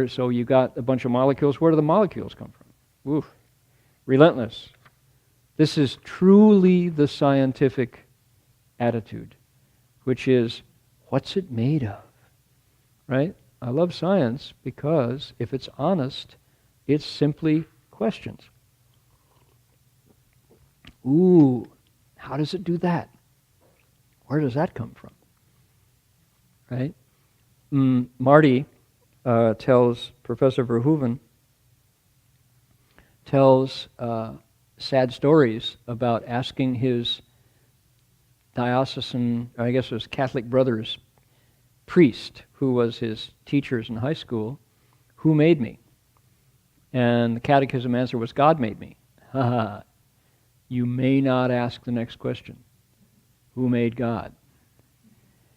So you got a bunch of molecules. Where do the molecules come from? Oof. Relentless. This is truly the scientific attitude, which is, what's it made of? Right? I love science because if it's honest, it's simply questions. Ooh, how does it do that? Where does that come from? Right? Marty tells, Professor Verhoeven tells sad stories about asking his diocesan, I guess it was Catholic brother's priest, who was his teachers in high school, who made me? And the catechism answer was, God made me. You may not ask the next question. Who made God?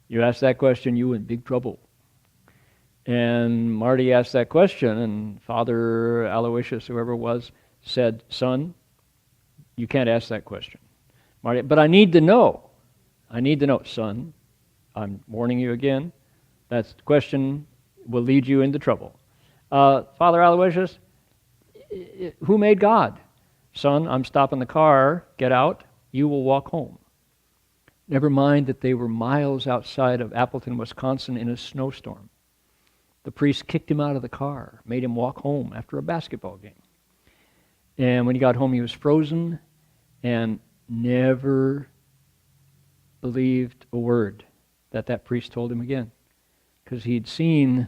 You ask that question, you in big trouble. And Marty asked that question, and Father Aloysius, whoever it was, said, son, you can't ask that question. Marty, but I need to know. I need to know. Son, I'm warning you again. That question will lead you into trouble. Father Aloysius, who made God? Son, I'm stopping the car. Get out. You will walk home. Never mind that they were miles outside of Appleton, Wisconsin in a snowstorm. The priest kicked him out of the car, made him walk home after a basketball game. And when he got home, he was frozen and never believed a word that priest told him again, because he'd seen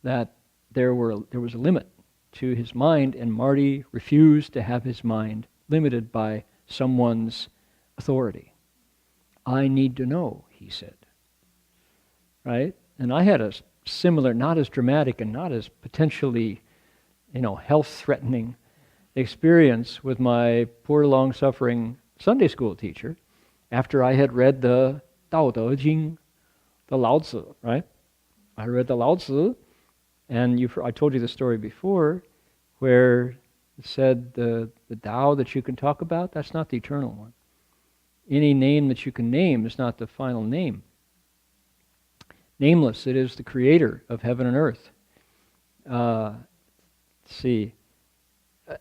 that there was a limit to his mind, and Marty refused to have his mind limited by someone's authority. I need to know, he said. Right? And I had a similar, not as dramatic and not as potentially, health-threatening experience with my poor, long-suffering Sunday school teacher after I had read the Dao De Jing, the Lao Tzu, right? I read the Lao Tzu, and I told you the story before, where it said the Tao that you can talk about, that's not the eternal one. Any name that you can name is not the final name. Nameless, it is the creator of heaven and earth. Let's see.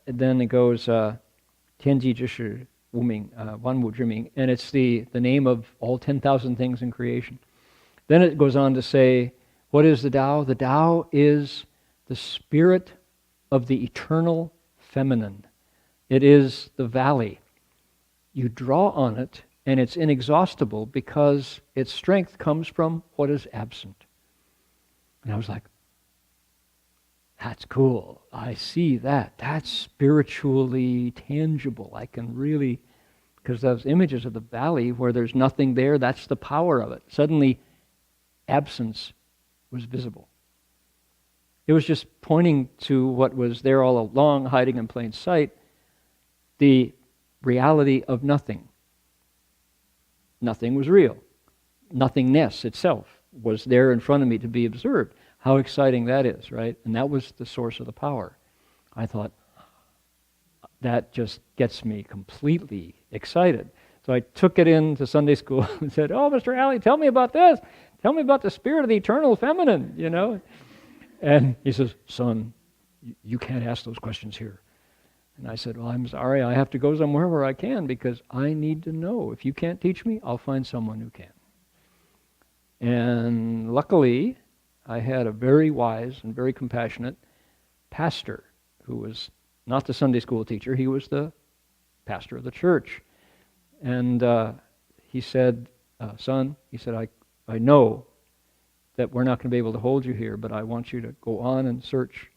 Then it goes, 天地之始无名, 万物之名, and it's the name of all 10,000 things in creation. Then it goes on to say, what is the Tao? The Tao is the spirit of the eternal feminine. It is the valley. You draw on it, and it's inexhaustible because its strength comes from what is absent. And I was like, that's cool. I see that. That's spiritually tangible. I can really, because those images of the valley where there's nothing there, that's the power of it. Suddenly, absence was visible. It was just pointing to what was there all along, hiding in plain sight, the reality of nothing. Nothing was real. Nothingness itself was there in front of me to be observed. How exciting that is, right? And that was the source of the power. I thought, that just gets me completely excited. So I took it into Sunday school and said, oh, Mr. Alley, tell me about this. Tell me about the spirit of the eternal feminine, you know. And he says, son, you can't ask those questions here. And I said, well, I'm sorry, I have to go somewhere where I can because I need to know. If you can't teach me, I'll find someone who can. And luckily, I had a very wise and very compassionate pastor who was not the Sunday school teacher, he was the pastor of the church. And he said, son, he said, I know that we're not going to be able to hold you here, but I want you to go on and search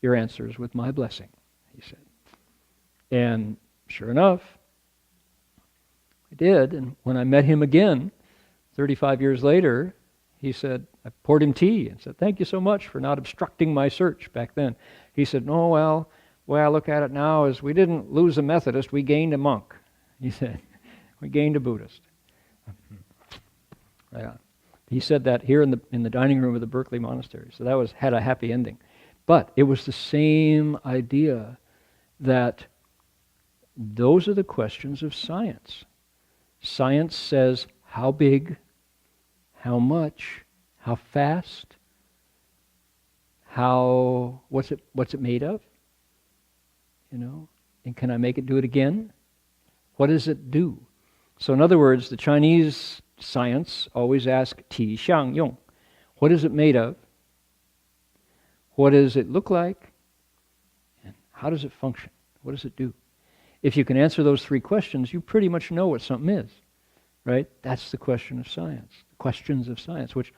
your answers with my blessing, he said. And sure enough, I did. And when I met him again, 35 years later, he said, I poured him tea and said, thank you so much for not obstructing my search back then. He said, no, well, the way I look at it now is we didn't lose a Methodist, we gained a monk. He said, we gained a Buddhist. Right on. He said that here in the dining room of the Berkeley Monastery. So that had a happy ending. But it was the same idea that those are the questions of science. Science says how big, how much, how fast, what's it made of? You know, and can I make it do it again? What does it do? So in other words, the Chinese science always asks Ti Xiang Yong. What is it made of? What does it look like? And how does it function? What does it do? If you can answer those three questions, you pretty much know what something is, right? That's the question of science, the questions of science, which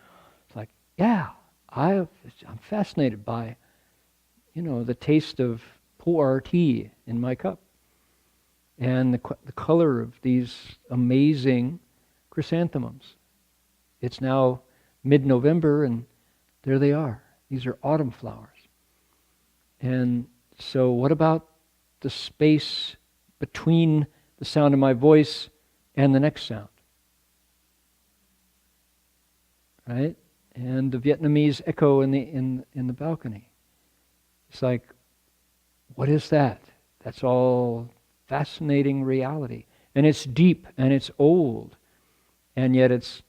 it's like, yeah, I'm fascinated by, you know, the taste of pu'er tea in my cup and the color of these amazing chrysanthemums. It's now mid-November and there they are. These are autumn flowers. And so what about the space between the sound of my voice and the next sound? Right? And the Vietnamese echo in the balcony. It's like, what is that? That's all fascinating reality. And it's deep and it's old. And yet it's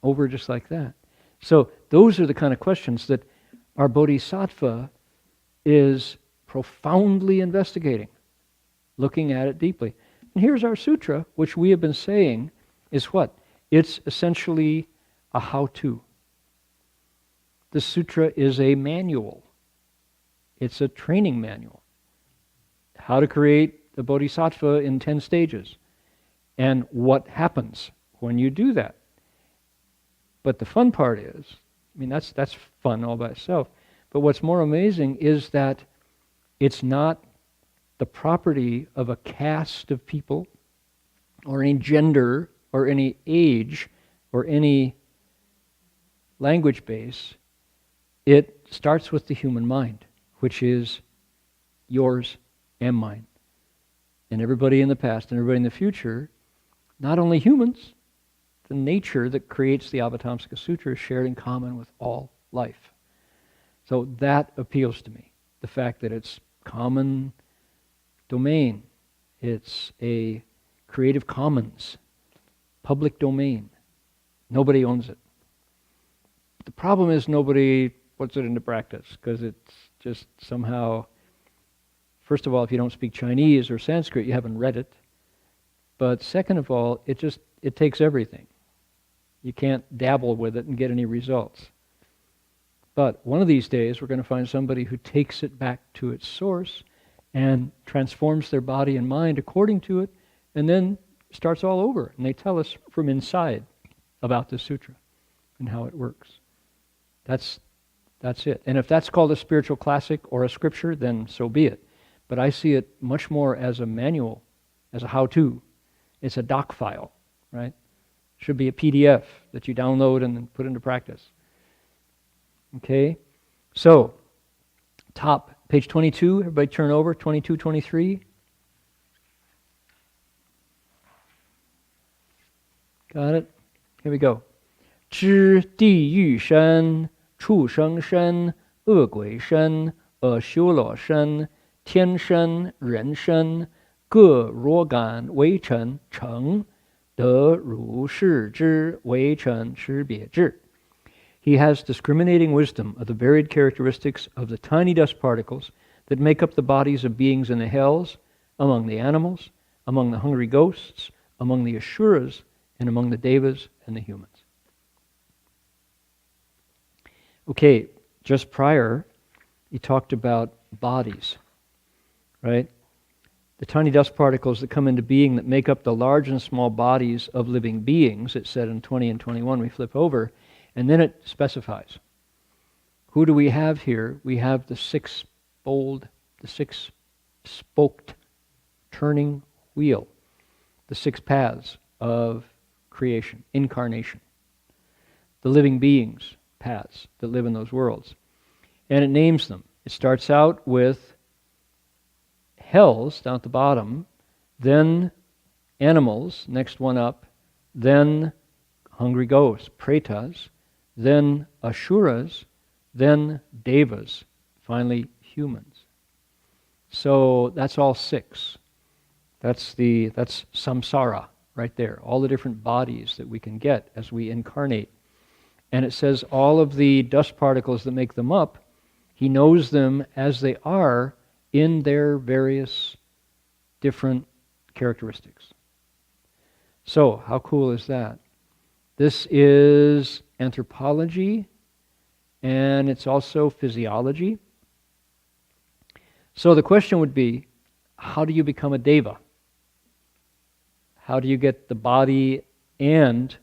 over just like that. So those are the kind of questions that our bodhisattva is profoundly investigating, looking at it deeply. And here's our sutra, which we have been saying is what? It's essentially a how-to. The sutra is a manual. It's a training manual. How to create the bodhisattva in 10 stages. And what happens when you do that. But the fun part is, I mean, that's fun all by itself. But what's more amazing is that it's not the property of a caste of people or any gender or any age or any language base. It starts with the human mind, which is yours and mine. And everybody in the past and everybody in the future, not only humans, the nature that creates the Avatamsaka Sutra is shared in common with all life. So that appeals to me, the fact that it's common domain. It's a creative commons. public domain. Nobody owns it. The problem is nobody puts it into practice because it's just somehow, first of all, if you don't speak Chinese or Sanskrit, you haven't read it. But second of all, it takes everything. You can't dabble with it and get any results. But one of these days, we're going to find somebody who takes it back to its source and transforms their body and mind according to it, and then starts all over. And they tell us from inside about the sutra and how it works. That's it. And if that's called a spiritual classic or a scripture, then so be it. But I see it much more as a manual, as a how-to. It's a doc file, right? Should be a PDF that you download and then put into practice. Okay? So, top, page 22, everybody turn over, 22, 23. Got it? Here we go. 知地狱身, 畜生身, 恶鬼身, 修罗身, 天身, 人身, 各若干为尘成, 得如是之为尘识别智. He has discriminating wisdom of the varied characteristics of the tiny dust particles that make up the bodies of beings in the hells, among the animals, among the hungry ghosts, among the asuras, and among the devas and the humans. Okay, just prior, he talked about bodies, right? The tiny dust particles that come into being that make up the large and small bodies of living beings, it said in 20 and 21, we flip over, and then it specifies. Who do we have here? We have the six-spoked turning wheel, the six paths of creation, incarnation, the living beings, paths that live in those worlds. And it names them. It starts out with hells down at the bottom, then animals, next one up, then hungry ghosts, pretas, then asuras, then devas, finally humans. So that's all six. That's samsara right there, all the different bodies that we can get as we incarnate. And it says all of the dust particles that make them up, he knows them as they are in their various different characteristics. So, how cool is that? This is anthropology, and it's also physiology. So the question would be, how do you become a deva? How do you get the body and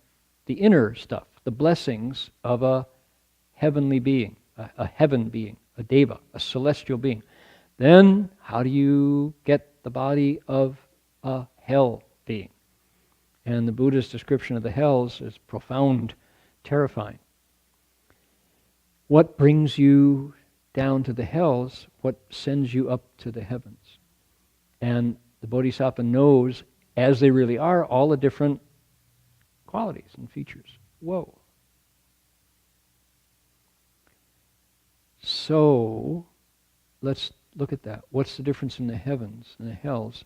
the inner stuff, the blessings of a heavenly being, a heaven being, a deva, a celestial being? Then, how do you get the body of a hell being? And the Buddha's description of the hells is profound, terrifying. What brings you down to the hells? What sends you up to the heavens? And the Bodhisattva knows, as they really are, all the different qualities and features. Whoa. So, let's look at that. What's the difference in the heavens and the hells?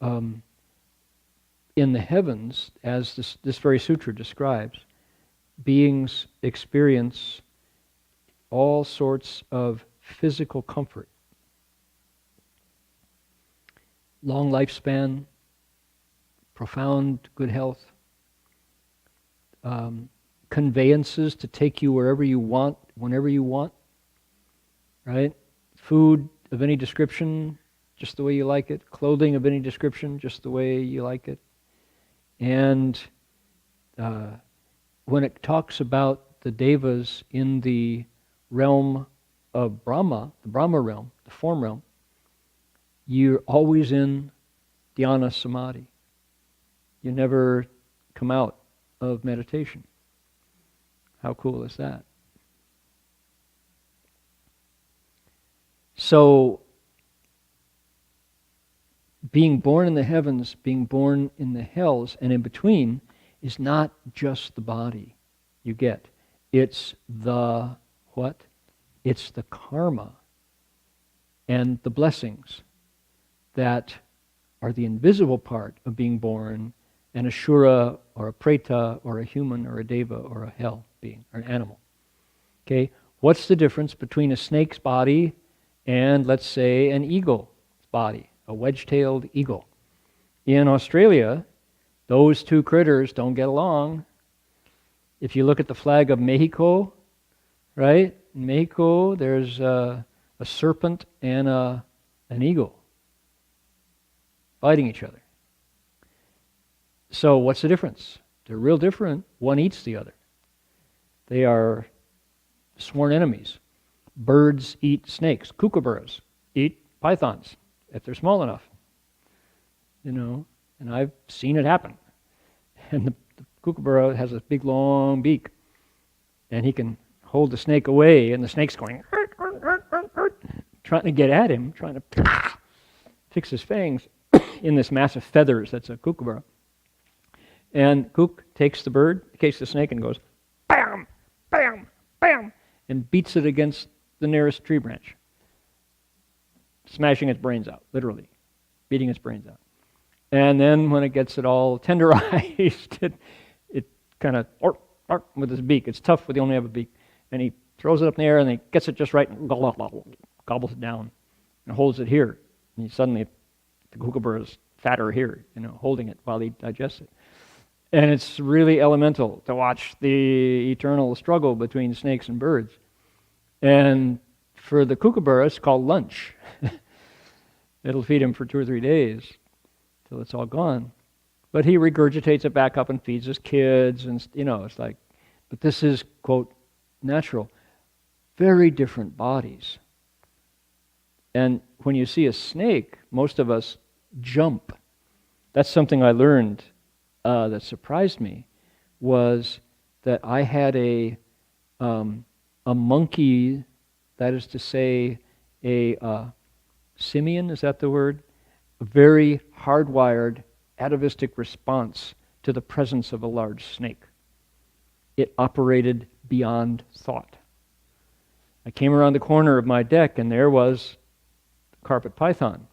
In the heavens, as this very sutra describes, beings experience all sorts of physical comfort. Long lifespan, profound good health, conveyances to take you wherever you want, whenever you want, right? Food of any description, just the way you like it. Clothing of any description, just the way you like it. And when it talks about the devas in the realm of Brahma, the Brahma realm, the form realm, you're always in dhyana samadhi. You never come out of meditation. How cool is that? So, being born in the heavens, being born in the hells, and in between is not just the body you get. It's the what? It's the karma and the blessings that are the invisible part of being born an Ashura or a Preta or a human or a Deva or a hell being or an animal. Okay, what's the difference between a snake's body and, let's say, an eagle's body, a wedge-tailed eagle? In Australia, those two critters don't get along. If you look at the flag of Mexico, right? In Mexico, there's a serpent and an eagle fighting each other. So what's the difference? They're real different. One eats the other. They are sworn enemies. Birds eat snakes. Kookaburras eat pythons if they're small enough. You know, and I've seen it happen. And the kookaburra has a big long beak, and he can hold the snake away, and the snake's going trying to get at him, trying to fix his fangs in this mass of feathers that's a kookaburra. And Kook takes the bird, takes the snake, and goes bam, bam, bam, and beats it against the nearest tree branch, smashing its brains out, literally, beating its brains out. And then when it gets it all tenderized, it kind of, with his beak. It's tough when you only have a beak. And he throws it up in the air, and he gets it just right, and gobbles it down, and holds it here. And suddenly, the kookaburra is fatter here, holding it while he digests it. And it's really elemental to watch the eternal struggle between snakes and birds. And for the kookaburra, it's called lunch. It'll feed him for 2 or 3 days till it's all gone. But he regurgitates it back up and feeds his kids, and it's like, but this is, quote, natural. Very different bodies. And when you see a snake, most of us jump. That's something I learned that surprised me, was that I had a monkey, that is to say, a simian, is that the word? A very hardwired atavistic response to the presence of a large snake. It operated beyond thought. I came around the corner of my deck, and there was the carpet python.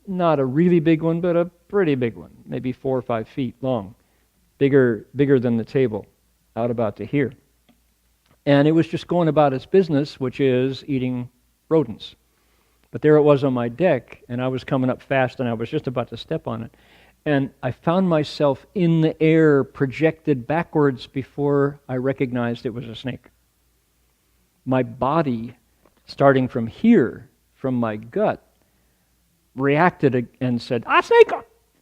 Not a really big one, but a pretty big one, maybe 4 or 5 feet long, bigger than the table, out about to here. And it was just going about its business, which is eating rodents. But there it was on my deck, and I was coming up fast, and I was just about to step on it. And I found myself in the air, projected backwards before I recognized it was a snake. My body, starting from here, from my gut, reacted and said, snake!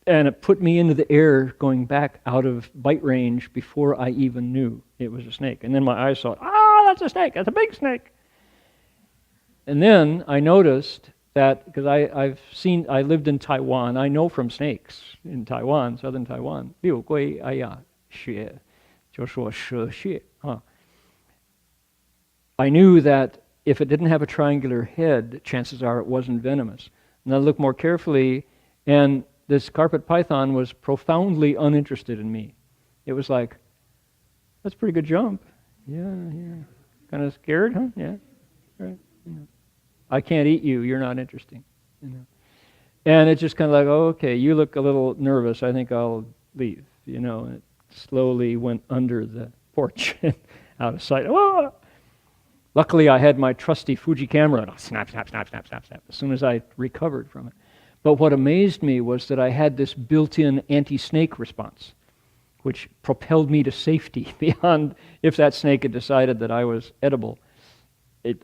And it put me into the air, going back out of bite range before I even knew it was a snake. And then my eyes saw it. That's a snake! That's a big snake! And then I noticed that, because I lived in Taiwan, I know from snakes in Taiwan, southern Taiwan. 六龟哎呀血就说蛇血 I knew that if it didn't have a triangular head, chances are it wasn't venomous. And I looked more carefully, and this carpet python was profoundly uninterested in me. It was like, that's a pretty good jump. Yeah. Kind of scared, huh? Yeah. Right. I can't eat you. You're not interesting. And it's just kind of like, okay, you look a little nervous. I think I'll leave. And it slowly went under the porch and out of sight. Oh! Luckily, I had my trusty Fuji camera, and snap, snap, snap, snap, snap, snap, as soon as I recovered from it. But what amazed me was that I had this built-in anti-snake response, which propelled me to safety beyond, if that snake had decided that I was edible,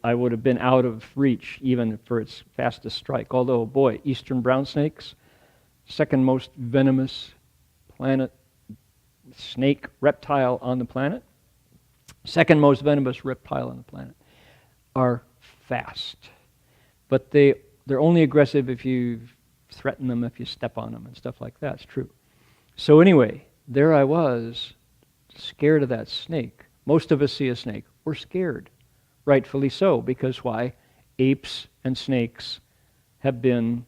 I would have been out of reach even for its fastest strike. Although, boy, eastern brown snakes, second most venomous snake reptile on the planet, second most venomous reptile on the planet, are fast. But they're only aggressive if you threaten them, if you step on them and stuff like that. It's true. So anyway, there I was, scared of that snake. Most of us see a snake, we're scared. Rightfully so, because why? Apes and snakes have been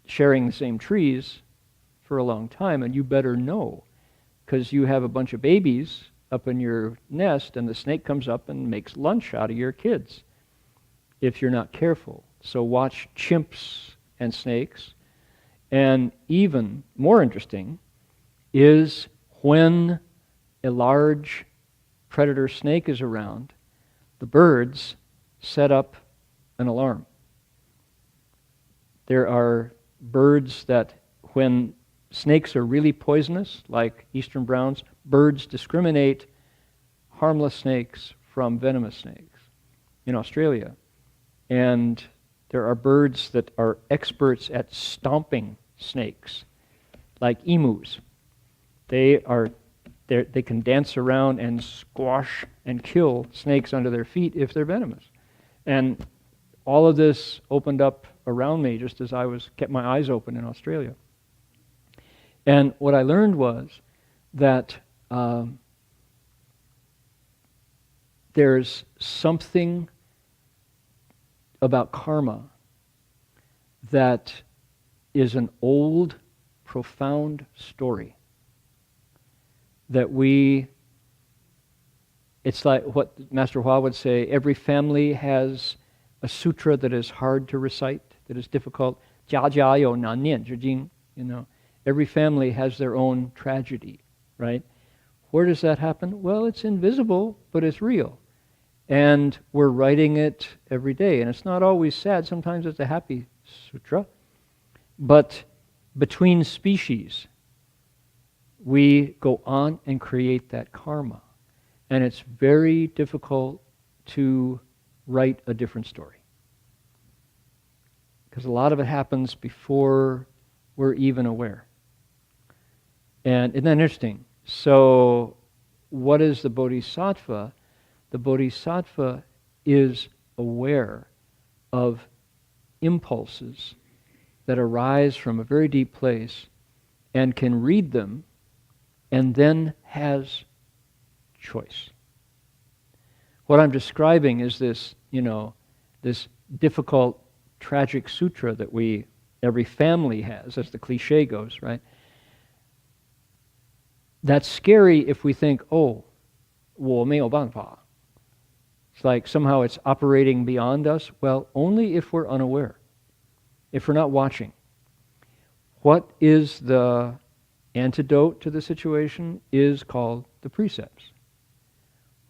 sharing the same trees for a long time, and you better know, because you have a bunch of babies up in your nest, and the snake comes up and makes lunch out of your kids if you're not careful. So watch chimps and snakes And even more interesting is when a large predator snake is around, the birds set up an alarm. There are birds that, when snakes are really poisonous, like eastern browns, birds discriminate harmless snakes from venomous snakes in Australia. And there are birds that are experts at stomping snakes, like emus. They can dance around and squash and kill snakes under their feet if they're venomous. And all of this opened up around me just as I kept my eyes open in Australia. And what I learned was that there's something about karma that is an old, profound story that it's like what Master Hua would say, every family has a sutra that is hard to recite, that is difficult. Jia jia you nan nian zhi jing, every family has their own tragedy, right? Where does that happen? Well, it's invisible, but it's real. And we're writing it every day. And it's not always sad. Sometimes it's a happy sutra. But between species, we go on and create that karma. And it's very difficult to write a different story. Because a lot of it happens before we're even aware. And isn't that interesting? So what is the bodhisattva? The bodhisattva is aware of impulses that arise from a very deep place and can read them and then has choice. What I'm describing is this, this difficult, tragic sutra that every family has, as the cliche goes, right? That's scary if we think, oh, 我没有办法. It's like somehow it's operating beyond us. Well, only if we're unaware, if we're not watching. What is the antidote to the situation is called the precepts.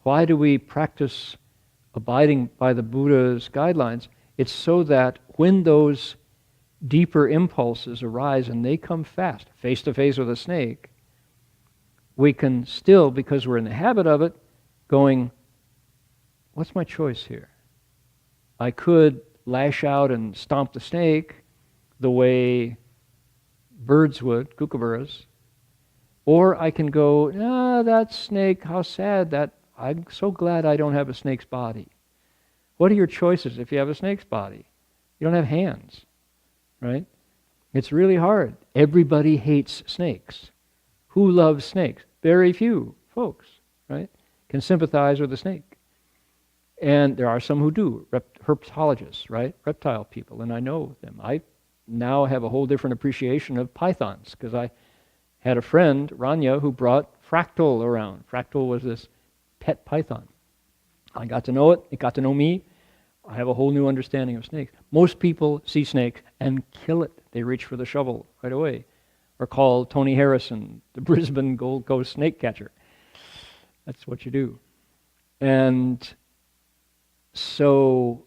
Why do we practice abiding by the Buddha's guidelines? It's so that when those deeper impulses arise, and they come fast, face to face with a snake, we can still, because we're in the habit of it, going, what's my choice here? I could lash out and stomp the snake the way birds would, kookaburras, or I can go, that snake, how sad, that I'm so glad I don't have a snake's body. What are your choices if you have a snake's body? You don't have hands, right? It's really hard. Everybody hates snakes. Who loves snakes? Very few folks, right, can sympathize with a snake. And there are some who do, herpetologists, right, reptile people, and I know them. I now have a whole different appreciation of pythons, because I had a friend, Rania, who brought Fractal around. Fractal was this pet python. I got to know it, it got to know me. I have a whole new understanding of snakes. Most people see snakes and kill it. They reach for the shovel right away. Or call Tony Harrison, the Brisbane Gold Coast snake catcher. That's what you do. And so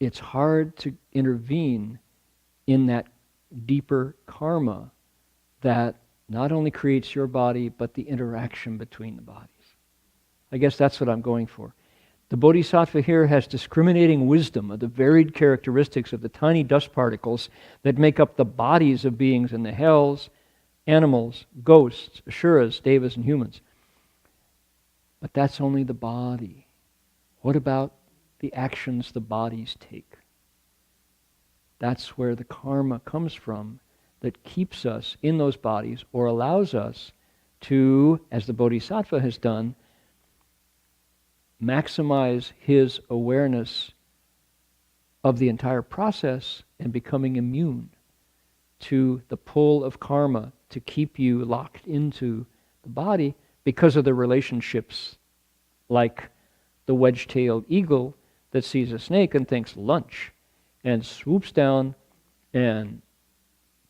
it's hard to intervene in that deeper karma that not only creates your body, but the interaction between the bodies. I guess that's what I'm going for. The Bodhisattva here has discriminating wisdom of the varied characteristics of the tiny dust particles that make up the bodies of beings in the hells, animals, ghosts, asuras, devas, and humans. But that's only the body. What about the actions the bodies take? That's where the karma comes from that keeps us in those bodies, or allows us to, as the Bodhisattva has done, maximize his awareness of the entire process and becoming immune to the pull of karma to keep you locked into the body because of the relationships, like the wedge-tailed eagle that sees a snake and thinks lunch and swoops down and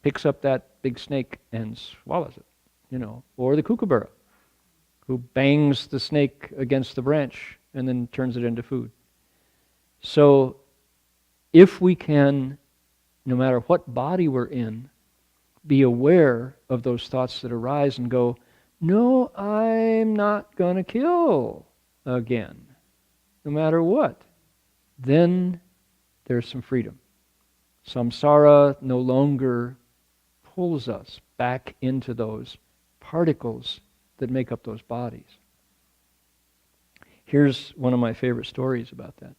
picks up that big snake and swallows it, or the kookaburra, who bangs the snake against the branch and then turns it into food. So if we can, no matter what body we're in, be aware of those thoughts that arise and go, no, I'm not going to kill again, no matter what, then there's some freedom. Samsara no longer pulls us back into those particles that make up those bodies. Here's one of my favorite stories about that.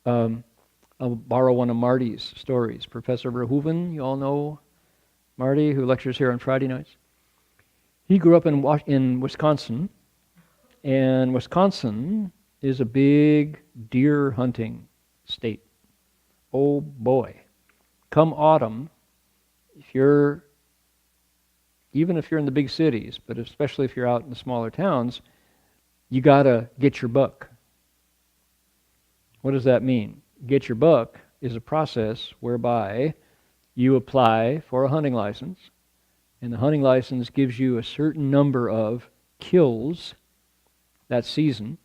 I'll borrow one of Marty's stories. Professor Verhoeven, you all know Marty, who lectures here on Friday nights. He grew up in Wisconsin, and Wisconsin is a big deer hunting state. Oh boy. Come autumn, even if you're in the big cities, but especially if you're out in the smaller towns, you gotta get your buck. What does that mean? Get your buck is a process whereby you apply for a hunting license, and the hunting license gives you a certain number of kills that season,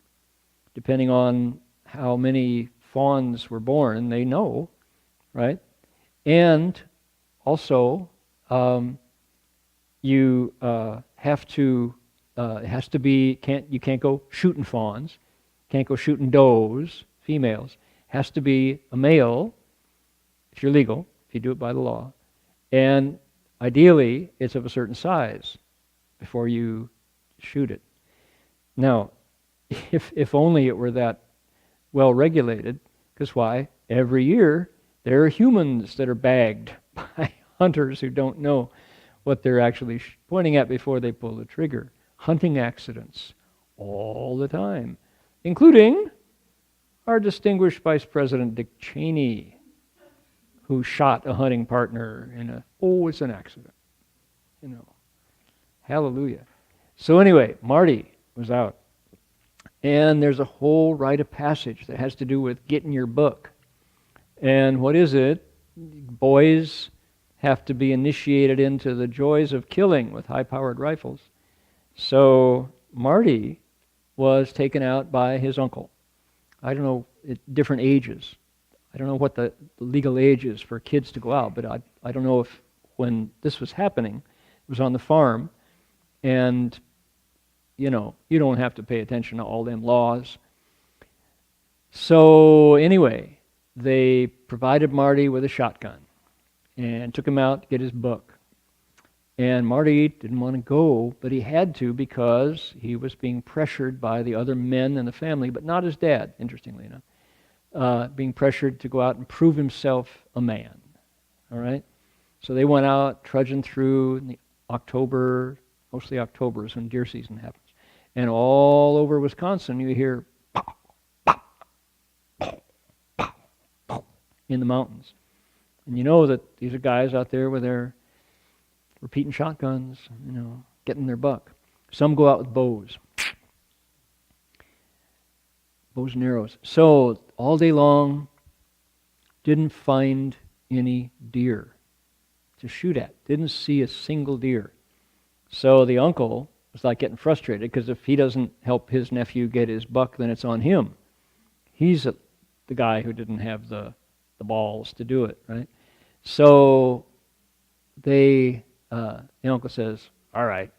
depending on how many fawns were born, they know, right? And also, you have to, it has to be, you can't go shooting fawns, can't go shooting does, females. Has to be a male, if you're legal, if you do it by the law. And ideally, it's of a certain size before you shoot it. Now, if only it were that well regulated, because why? Every year, there are humans that are bagged by hunters who don't know what they're actually pointing at before they pull the trigger. Hunting accidents all the time, including our distinguished Vice President Dick Cheney, who shot a hunting partner in it's an accident. Hallelujah. So anyway, Marty was out. And there's a whole rite of passage that has to do with getting your book. And what is it? Boys have to be initiated into the joys of killing with high-powered rifles. So Marty was taken out by his uncle. I don't know, at different ages. I don't know what the legal age is for kids to go out, but I don't know if when this was happening, it was on the farm, and you don't have to pay attention to all them laws. So anyway, they provided Marty with a shotgun and took him out to get his book. And Marty didn't want to go, but he had to because he was being pressured by the other men in the family, but not his dad, interestingly enough, being pressured to go out and prove himself a man. All right? So they went out trudging through in the October, mostly October is when deer season happens. And all over Wisconsin you hear pow, pow, pow, pow, pow, in the mountains. And you know that these are guys out there with their repeating shotguns, getting their buck. Some go out with bows. Bows and arrows. So all day long, didn't find any deer to shoot at. Didn't see a single deer. So the uncle was like getting frustrated because if he doesn't help his nephew get his buck, then it's on him. He's the guy who didn't have the balls to do it, right? So the uncle says, all right,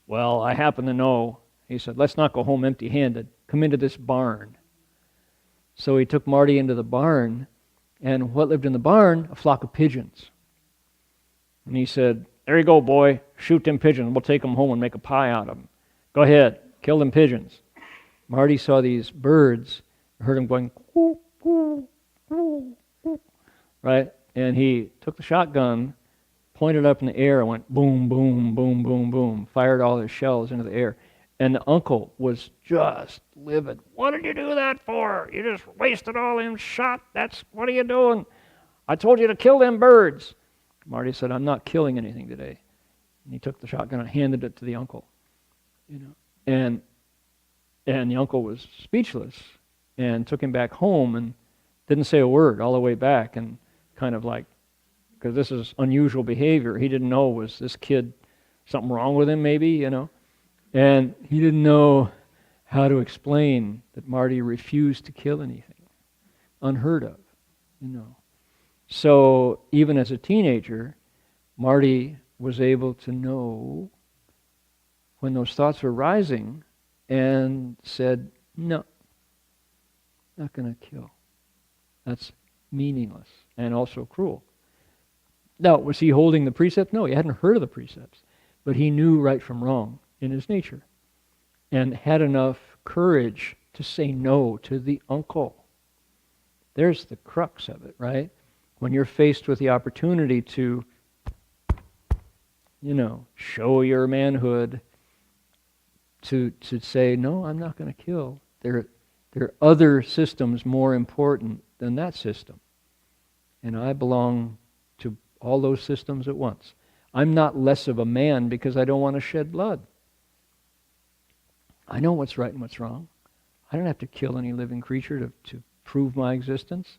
well, I happen to know. He said, let's not go home empty-handed. Come into this barn. So he took Marty into the barn, and what lived in the barn? A flock of pigeons. And he said, there you go, boy. Shoot them pigeons. We'll take them home and make a pie out of them. Go ahead. Kill them pigeons. Marty saw these birds, heard them going, whoo, whoo, whoo, whoo, right? And he took the shotgun, pointed up in the air, and went boom, boom, boom, boom, boom, fired all his shells into the air. And the uncle was just livid. What did you do that for? You just wasted all them shot. What are you doing? I told you to kill them birds. Marty said, I'm not killing anything today. And he took the shotgun and handed it to the uncle. And the uncle was speechless and took him back home and didn't say a word all the way back and kind of like because this is unusual behavior. He didn't know, was this kid something wrong with him maybe, you know? And he didn't know how to explain that Marty refused to kill anything. Unheard of, you know. So even as a teenager, Marty was able to know when those thoughts were rising and said, no, not going to kill. That's meaningless and also cruel. Now, was he holding the precept? No, he hadn't heard of the precepts. But he knew right from wrong in his nature and had enough courage to say no to the uncle. There's the crux of it, right? When you're faced with the opportunity to, you know, show your manhood, to say, no, I'm not going to kill. There are other systems more important than that system. And I belong to all those systems at once. I'm not less of a man because I don't want to shed blood. I know what's right and what's wrong. I don't have to kill any living creature to prove my existence.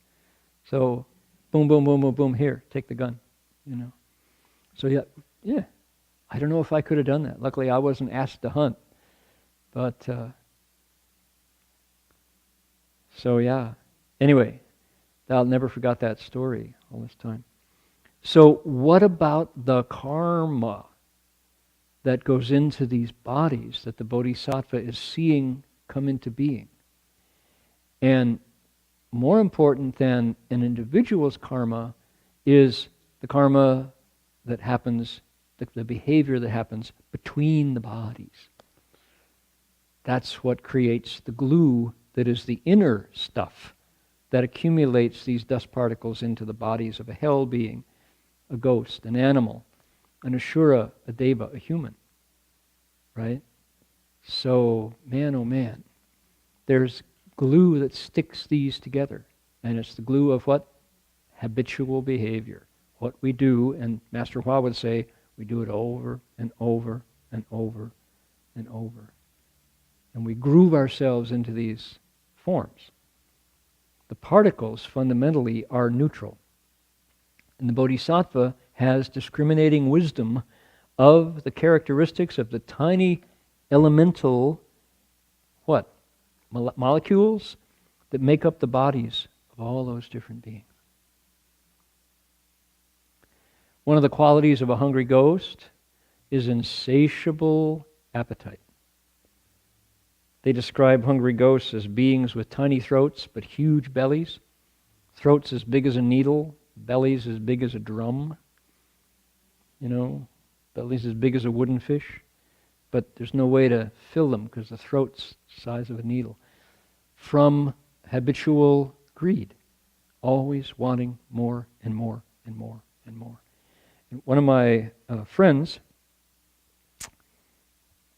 So, boom, boom, boom, boom, boom, here, take the gun, you know. So yeah, I don't know if I could have done that. Luckily, I wasn't asked to hunt. But, so yeah. Anyway, I'll never forgot that story all this time. So what about the karma that goes into these bodies that the Bodhisattva is seeing come into being? And more important than an individual's karma is the karma that happens, the behavior that happens between the bodies. That's what creates the glue that is the inner stuff that accumulates these dust particles into the bodies of a hell being, a ghost, an animal, an asura, a deva, a human. Right? So, man, oh man, there's glue that sticks these together. And it's the glue of what? Habitual behavior. What we do, and Master Hua would say, we do it over and over and over and over. And we groove ourselves into these forms. The particles fundamentally are neutral. And the Bodhisattva has discriminating wisdom of the characteristics of the tiny elemental, what? Molecules that make up the bodies of all those different beings. One of the qualities of a hungry ghost is insatiable appetite. They describe hungry ghosts as beings with tiny throats but huge bellies. Throats as big as a needle, bellies as big as a drum. You know, bellies as big as a wooden fish. But there's no way to fill them because the throat's the size of a needle. From habitual greed, always wanting more and more and more and more. And one of my friends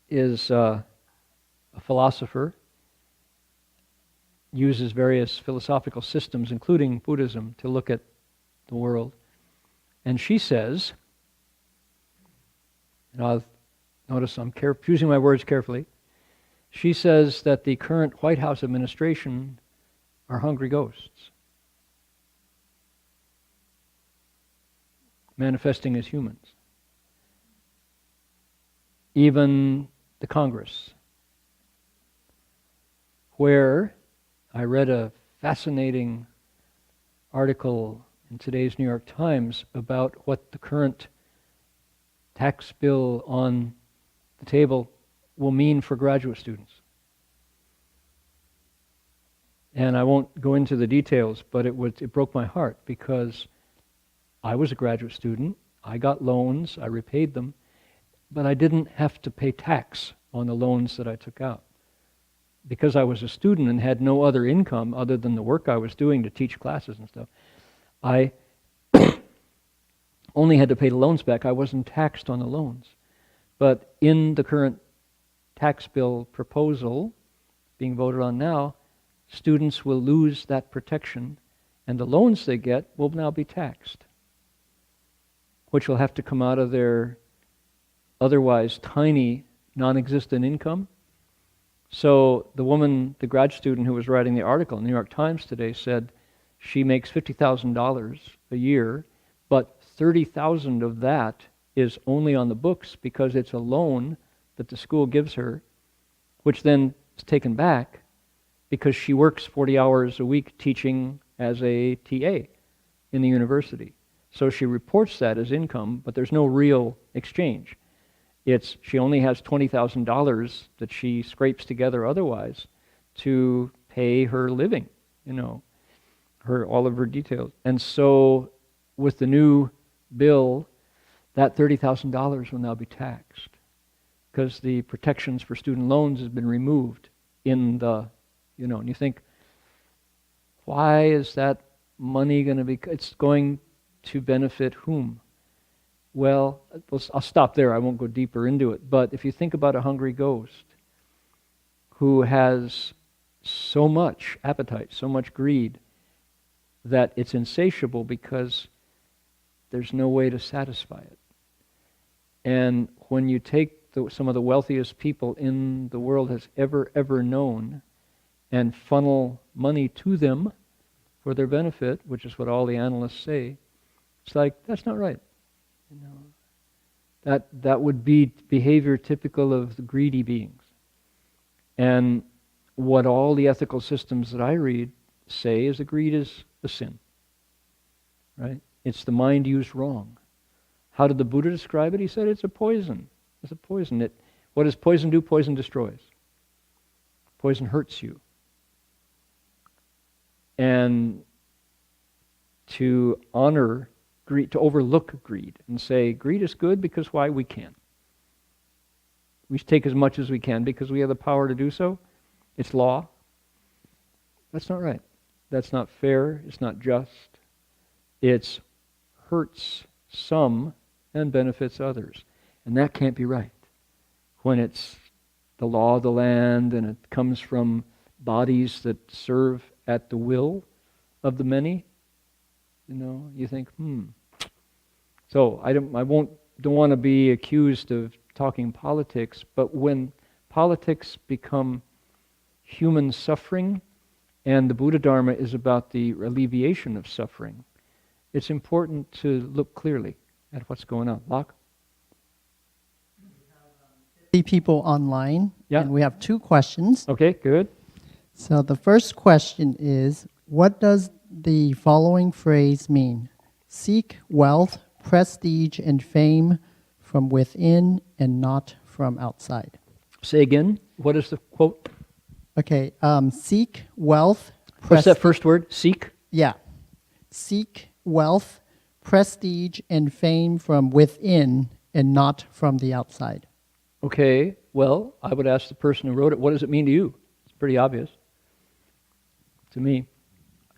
is a philosopher, uses various philosophical systems, including Buddhism, to look at the world. And she says, and I'll notice I'm choosing my words carefully, she says that the current White House administration are hungry ghosts, manifesting as humans. Even the Congress, where I read a fascinating article in today's New York Times about what the current tax bill on the table will mean for graduate students. And I won't go into the details, but it broke my heart because I was a graduate student, I got loans, I repaid them, but I didn't have to pay tax on the loans that I took out. Because I was a student and had no other income other than the work I was doing to teach classes and stuff, I only had to pay the loans back. I wasn't taxed on the loans. But in the current tax bill proposal being voted on now, students will lose that protection, and the loans they get will now be taxed, which will have to come out of their otherwise tiny, non-existent income. So the woman, the grad student who was writing the article in the New York Times today said she makes $50,000 a year, but 30,000 of that is only on the books because it's a loan that the school gives her, which then is taken back because she works 40 hours a week teaching as a TA in the university. So she reports that as income, but there's no real exchange. She only has $20,000 that she scrapes together otherwise to pay her living, all of her details. And so with the new bill, that $30,000 will now be taxed because the protections for student loans has been removed in the, and you think, why is that money going to be, it's going to benefit whom? Well, I'll stop there. I won't go deeper into it. But if you think about a hungry ghost who has so much appetite, so much greed, that it's insatiable because there's no way to satisfy it. And when you take some of the wealthiest people in the world has ever known and funnel money to them for their benefit, which is what all the analysts say, it's like, that's not right. That would be behavior typical of the greedy beings. And what all the ethical systems that I read say is that greed is a sin. Right? It's the mind used wrong. How did the Buddha describe it? He said it's a poison. It's a poison. What does poison do? Poison destroys. Poison hurts you. And to honor greed, to overlook greed and say, greed is good because why? We can. We take as much as we can because we have the power to do so. It's law. That's not right. That's not fair. It's not just. It hurts some and benefits others. And that can't be right. When it's the law of the land and it comes from bodies that serve at the will of the many, you think, So I don't want to be accused of talking politics, but when politics become human suffering and the Buddha Dharma is about the alleviation of suffering, it's important to look clearly at what's going on. Locke? We have 50 people online, and we have 2 questions. Okay, good. So the first question is, what does the following phrase mean? Seek wealth, prestige, and fame from within and not from outside. Say again, what is the quote? Okay, seek wealth. What's that first word? Seek? Yeah. Seek wealth, prestige, and fame from within and not from the outside. Okay, well, I would ask the person who wrote it, what does it mean to you? It's pretty obvious. To me,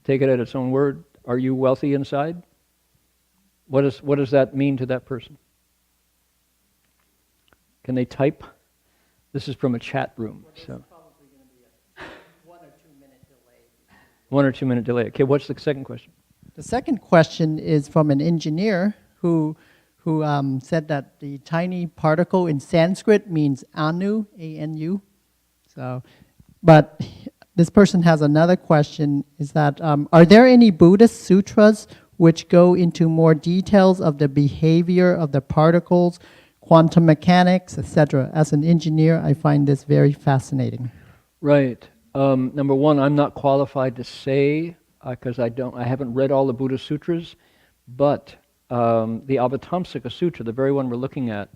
take it at its own word. Are you wealthy inside? What does that mean to that person? Can they type? This is from a chat room. So. Probably going to be a 1 or 2 minute delay. 1 or 2 minute delay. Okay, what's the second question? The second question is from an engineer who said that the tiny particle in Sanskrit means anu, A-N-U. So, but this person has another question, is that are there any Buddhist sutras which go into more details of the behavior of the particles, quantum mechanics, etc.? As an engineer, I find this very fascinating. Right. Number one, I'm not qualified to say, because I haven't read all the Buddhist sutras, but the Avatamsaka Sutra, the very one we're looking at,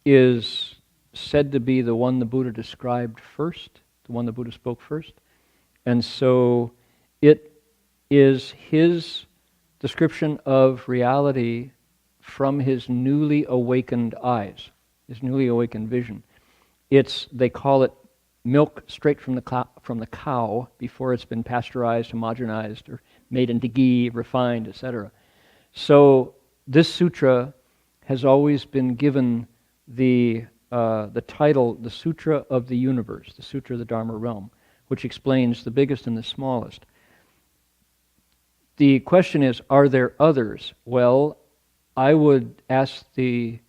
is said to be the one the Buddha described first, the one the Buddha spoke first. And so it is his description of reality from his newly awakened eyes, his newly awakened vision. They call it milk straight from the cow before it's been pasteurized, homogenized, or made into ghee, refined, etc. So this sutra has always been given the title, the Sutra of the Universe, the Sutra of the Dharma Realm, which explains the biggest and the smallest. The question is, are there others? Well, I would ask the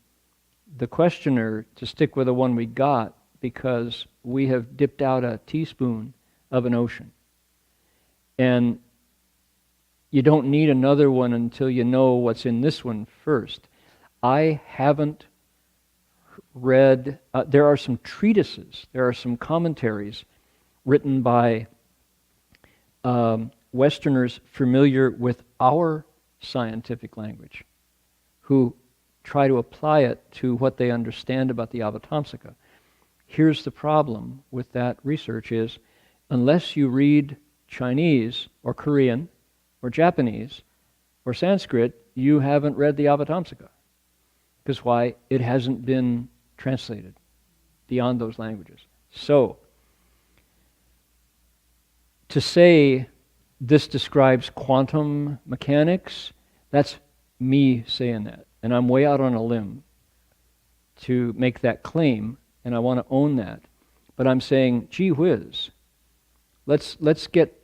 questioner to stick with the one we got, because we have dipped out a teaspoon of an ocean. And you don't need another one until you know what's in this one first. I haven't read, there are some treatises, there are some commentaries written by Westerners familiar with our scientific language, who try to apply it to what they understand about the Avatamsaka. Here's the problem with that research is, unless you read Chinese or Korean or Japanese or Sanskrit, you haven't read the Avatamsaka. Because why? It hasn't been translated beyond those languages. So, to say this describes quantum mechanics, that's me saying that. And I'm way out on a limb to make that claim, and I want to own that. But I'm saying, gee whiz, let's get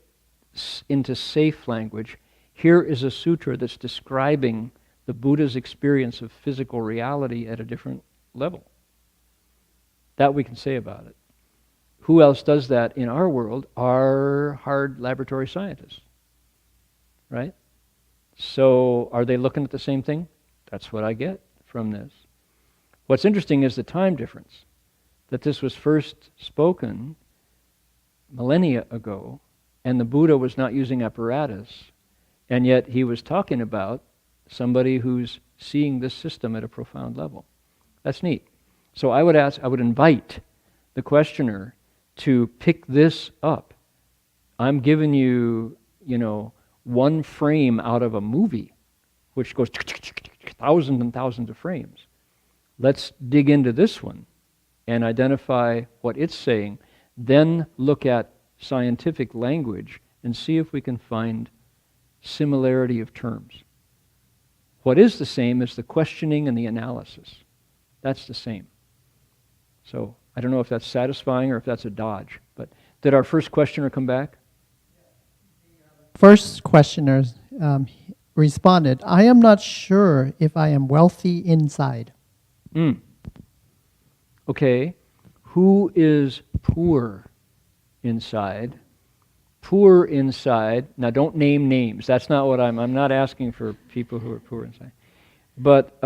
into safe language. Here is a sutra that's describing the Buddha's experience of physical reality at a different level. That we can say about it. Who else does that in our world? Our hard laboratory scientists, right? So are they looking at the same thing? That's what I get from this. What's interesting is the time difference, that this was first spoken millennia ago, and the Buddha was not using apparatus, and yet he was talking about somebody who's seeing this system at a profound level. That's neat. So I would invite the questioner to pick this up. I'm giving you, one frame out of a movie, which goes thousands and thousands of frames. Let's dig into this one and identify what it's saying, then look at scientific language and see if we can find similarity of terms. What is the same is the questioning and the analysis. That's the same. So I don't know if that's satisfying or if that's a dodge, but did our first questioner come back? First questioner responded, I am not sure if I am wealthy inside. Okay. Who is poor inside? Poor inside. Now don't name names. That's not what I'm not asking for people who are poor inside. But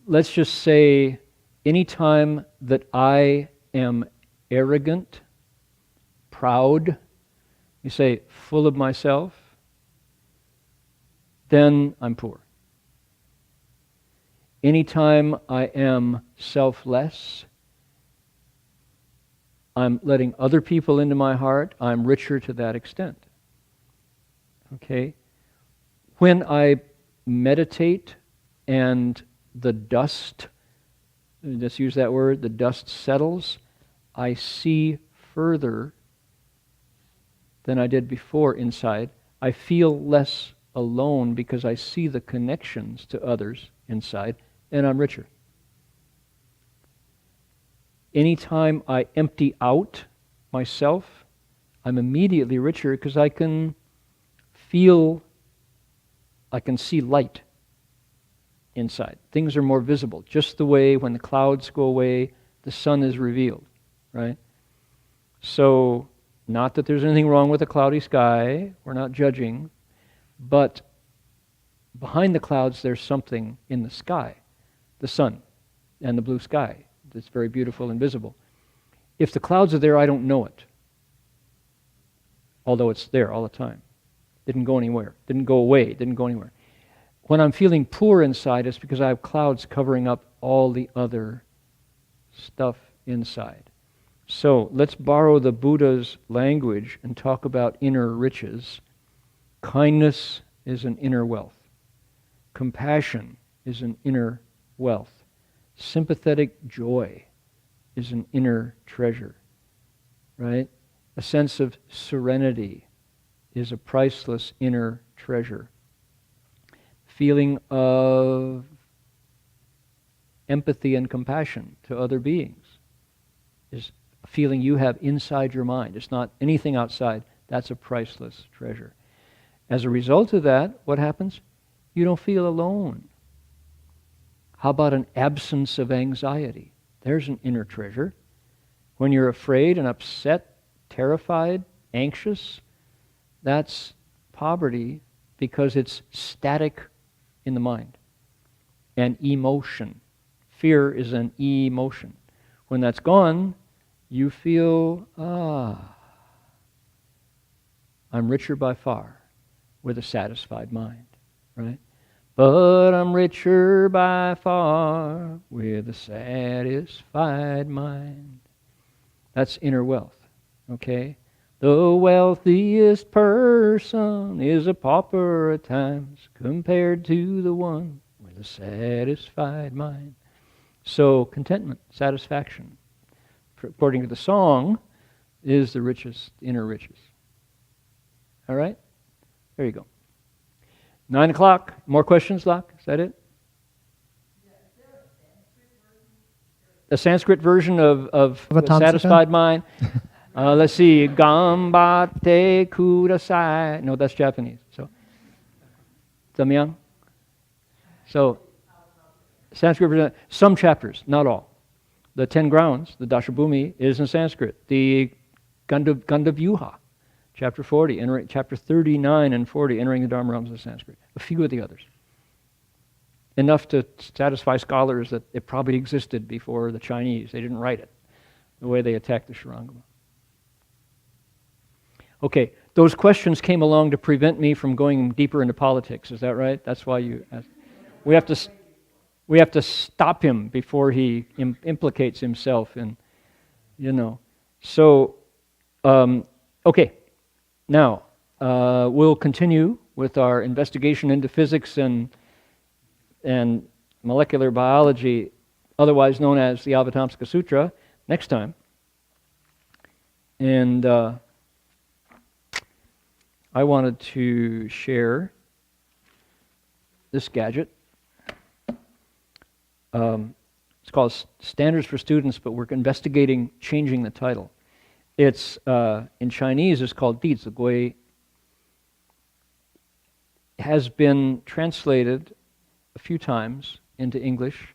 let's just say anytime that I am arrogant, proud, you say full of myself, then I'm poor. Anytime I am selfless, I'm letting other people into my heart, I'm richer to that extent. Okay? When I meditate and the dust, let's use that word, the dust settles, I see further than I did before inside. I feel less alone because I see the connections to others inside, and I'm richer. Anytime I empty out myself, I'm immediately richer because I can see light inside. Things are more visible, just the way when the clouds go away, the sun is revealed, right? So, not that there's anything wrong with a cloudy sky, we're not judging, but behind the clouds there's something in the sky, the sun and the blue sky. It's very beautiful and visible. If the clouds are there, I don't know it. Although it's there all the time. Didn't go anywhere. Didn't go away. Didn't go anywhere. When I'm feeling poor inside, it's because I have clouds covering up all the other stuff inside. So let's borrow the Buddha's language and talk about inner riches. Kindness is an inner wealth. Compassion is an inner wealth. Sympathetic joy is an inner treasure, right? A sense of serenity is a priceless inner treasure. Feeling of empathy and compassion to other beings is a feeling you have inside your mind. It's not anything outside. That's a priceless treasure. As a result of that, what happens? You don't feel alone. How about an absence of anxiety? There's an inner treasure. When you're afraid and upset, terrified, anxious, that's poverty because it's static in the mind. And emotion. Fear is an emotion. When that's gone, you feel, I'm richer by far with a satisfied mind, right? But I'm richer by far with a satisfied mind. That's inner wealth, okay? The wealthiest person is a pauper at times compared to the one with a satisfied mind. So contentment, satisfaction, according to the song, is the richest, inner riches. All right? There you go. 9 o'clock. More questions, Locke? Is that it? The Sanskrit version of Avatamsaka? satisfied mind. Let's see. Gambate kudasai. No, that's Japanese. So, Zamyang. So, Sanskrit version. Some chapters, not all. The 10 grounds, the Dashabhumi, is in Sanskrit. The Gandavyuha, chapter 40, chapter 39 and 40, entering the Dharma realms of Sanskrit. A few of the others. Enough to satisfy scholars that it probably existed before the Chinese. They didn't write it, the way they attacked the Shurangama. Okay, those questions came along to prevent me from going deeper into politics. Is that right? That's why you asked. We have to stop him before he implicates himself in, So, okay. Now, we'll continue with our investigation into physics and molecular biology, otherwise known as the Avatamsaka Sutra, next time. And I wanted to share this gadget. It's called Standards for Students, but we're investigating changing the title. It's, in Chinese, it's called Di Zi Gui. Has been translated a few times into English.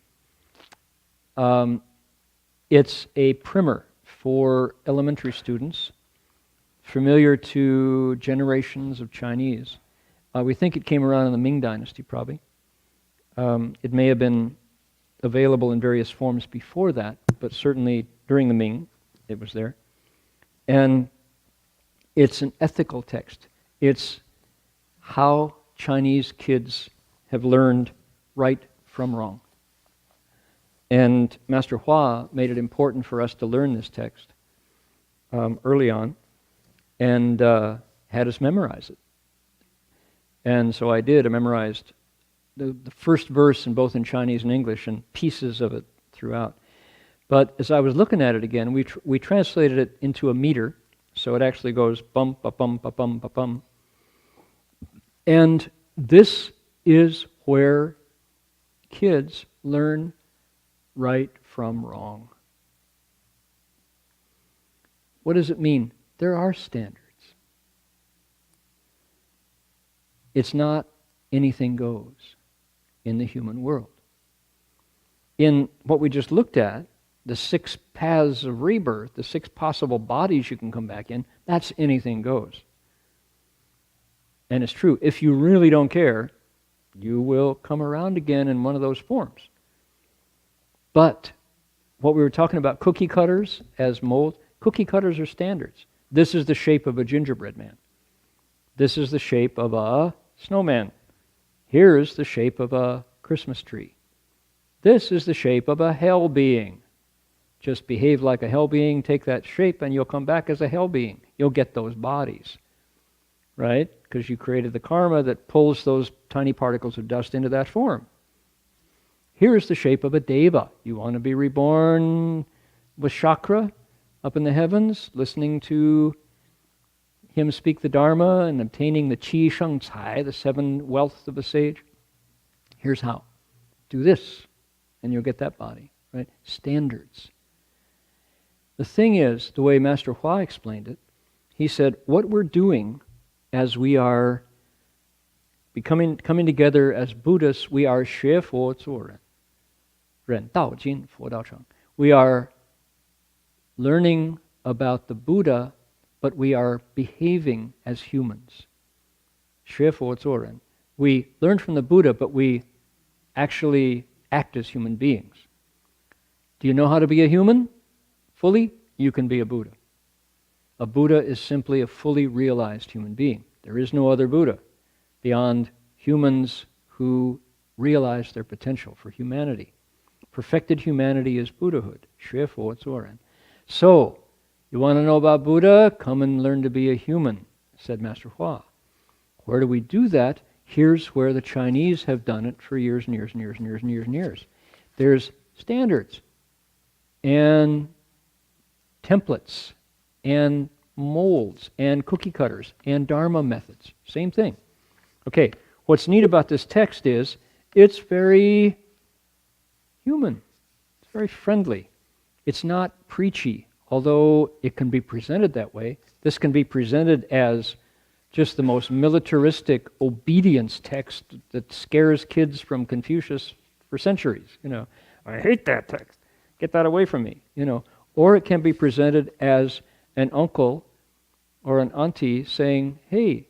It's a primer for elementary students, familiar to generations of Chinese. We think it came around in the Ming Dynasty, probably. It may have been available in various forms before that, but certainly during the Ming, it was there. And it's an ethical text. It's how Chinese kids have learned right from wrong. And Master Hua made it important for us to learn this text early on and had us memorize it. And so I did. I memorized the first verse in both in Chinese and English and pieces of it throughout. But as I was looking at it again, we translated it into a meter, so it actually goes bum, ba bum, ba bum, ba bum. And this is where kids learn right from wrong. What does it mean? There are standards. It's not anything goes in the human world. In what we just looked at, the 6 paths of rebirth, the 6 possible bodies you can come back in, that's anything goes. And it's true. If you really don't care, you will come around again in one of those forms. But what we were talking about, cookie cutters as mold, cookie cutters are standards. This is the shape of a gingerbread man. This is the shape of a snowman. Here's the shape of a Christmas tree. This is the shape of a hell being. Just behave like a hell being, take that shape, and you'll come back as a hell being. You'll get those bodies, right? Because you created the karma that pulls those tiny particles of dust into that form. Here's the shape of a deva. You want to be reborn with chakra up in the heavens, listening to him speak the Dharma and obtaining the Qi Sheng Cai, the 7 wealths of a sage. Here's how. Do this, and you'll get that body, right? Standards. The thing is, the way Master Hua explained it, he said, what we're doing as we are coming together as Buddhists, we are 学佛做人, 人道经佛道场. We are learning about the Buddha but we are behaving as humans. 学佛做人. We learn from the Buddha, but we actually act as human beings. Do you know how to be a human? Fully, you can be a Buddha. A Buddha is simply a fully realized human being. There is no other Buddha beyond humans who realize their potential for humanity. Perfected humanity is Buddhahood. 学佛做人. So, you want to know about Buddha? Come and learn to be a human, said Master Hua. Where do we do that? Here's where the Chinese have done it for years and years and years and years and years and years. There's standards and templates and molds and cookie cutters and Dharma methods. Same thing. Okay, what's neat about this text is it's very human. It's very friendly. It's not preachy, although it can be presented that way. This can be presented as just the most militaristic obedience text that scares kids from Confucius for centuries. I hate that text. Get that away from me. Or it can be presented as an uncle or an auntie saying, hey,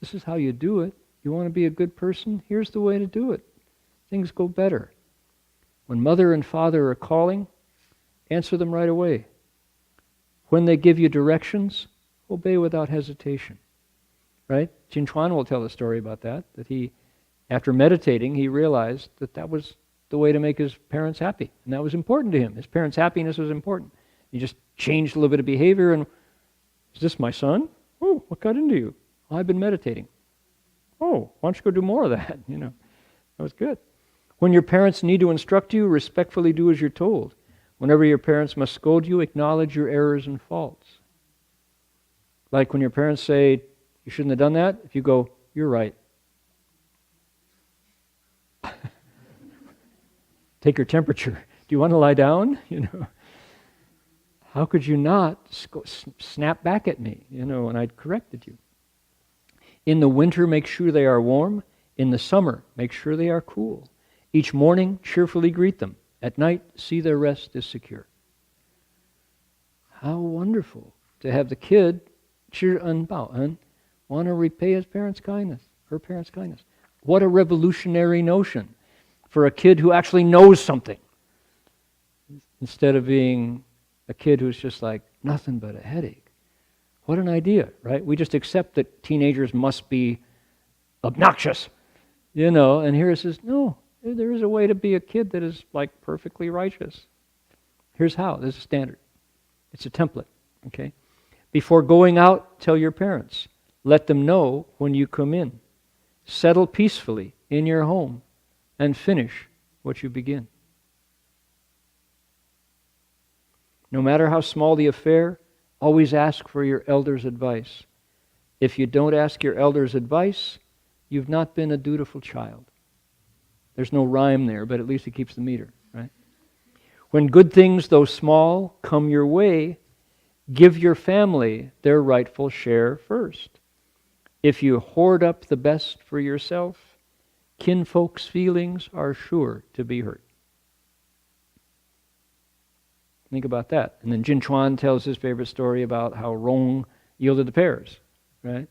this is how you do it. You want to be a good person? Here's the way to do it. Things go better. When mother and father are calling, answer them right away. When they give you directions, obey without hesitation. Right? Jin Chuan will tell a story about that he, after meditating, he realized that was the way to make his parents happy. And that was important to him. His parents' happiness was important. He just changed a little bit of behavior and, is this my son? Oh, what got into you? Well, I've been meditating. Oh, why don't you go do more of that? That was good. When your parents need to instruct you, respectfully do as you're told. Whenever your parents must scold you, acknowledge your errors and faults. Like when your parents say, you shouldn't have done that, if you go, you're right. Take your temperature. Do you want to lie down? How could you not snap back at me, when I'd corrected you? In the winter, make sure they are warm. In the summer, make sure they are cool. Each morning, cheerfully greet them. At night, see their rest is secure. How wonderful to have the kid, 知恩报恩, want to repay his parents' kindness, her parents' kindness. What a revolutionary notion for a kid who actually knows something, instead of being a kid who's just like, nothing but a headache. What an idea, right? We just accept that teenagers must be obnoxious, and here it says, no, there is a way to be a kid that is like perfectly righteous. Here's how. There's a standard. It's a template, okay? Before going out, tell your parents. Let them know when you come in. Settle peacefully in your home and finish what you begin. No matter how small the affair, always ask for your elders' advice. If you don't ask your elders' advice, you've not been a dutiful child. There's no rhyme there, but at least it keeps the meter, right? When good things, though small, come your way, give your family their rightful share first. If you hoard up the best for yourself, kinfolk's feelings are sure to be hurt. Think about that. And then Jin Chuan tells his favorite story about how Rong yielded the pears, right?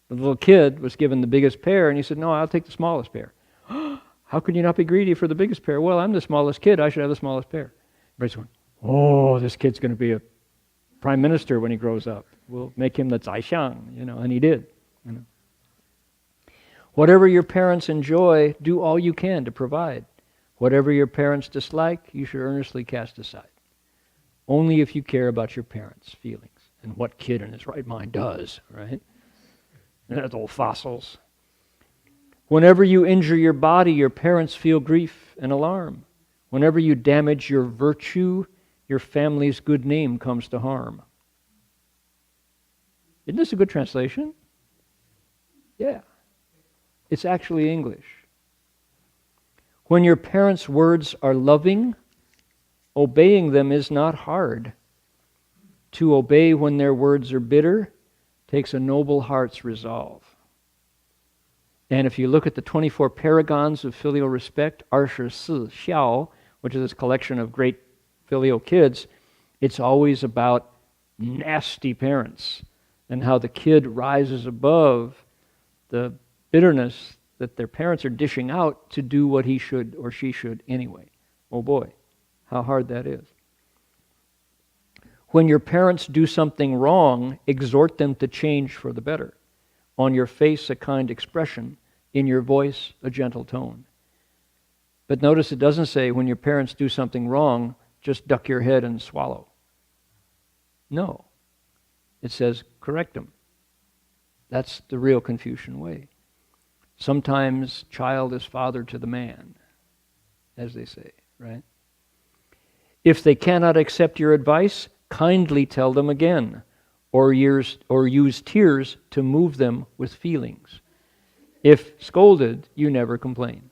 The little kid was given the biggest pear, and he said, no, I'll take the smallest pear. How can you not be greedy for the biggest pear? Well, I'm the smallest kid. I should have the smallest pear. Everybody's going, oh, this kid's going to be a prime minister when he grows up. We'll make him the Zaixiang, and he did. Whatever your parents enjoy, do all you can to provide. Whatever your parents dislike, you should earnestly cast aside. Only if you care about your parents' feelings. And what kid in his right mind does, right? Those old fossils. Whenever you injure your body, your parents feel grief and alarm. Whenever you damage your virtue, your family's good name comes to harm. Isn't this a good translation? Yeah. It's actually English. When your parents' words are loving, obeying them is not hard. To obey when their words are bitter takes a noble heart's resolve. And if you look at the 24 Paragons of filial respect, 24 Xiao, which is this collection of great filial kids, it's always about nasty parents, and how the kid rises above the bitterness that their parents are dishing out to do what he should or she should anyway. Oh boy, how hard that is. When your parents do something wrong, exhort them to change for the better. On your face, a kind expression. In your voice, a gentle tone. But notice it doesn't say when your parents do something wrong, just duck your head and swallow. No. It says correct them. That's the real Confucian way. Sometimes child is father to the man, as they say, right? If they cannot accept your advice, kindly tell them again, or use tears to move them with feelings. If scolded, you never complain.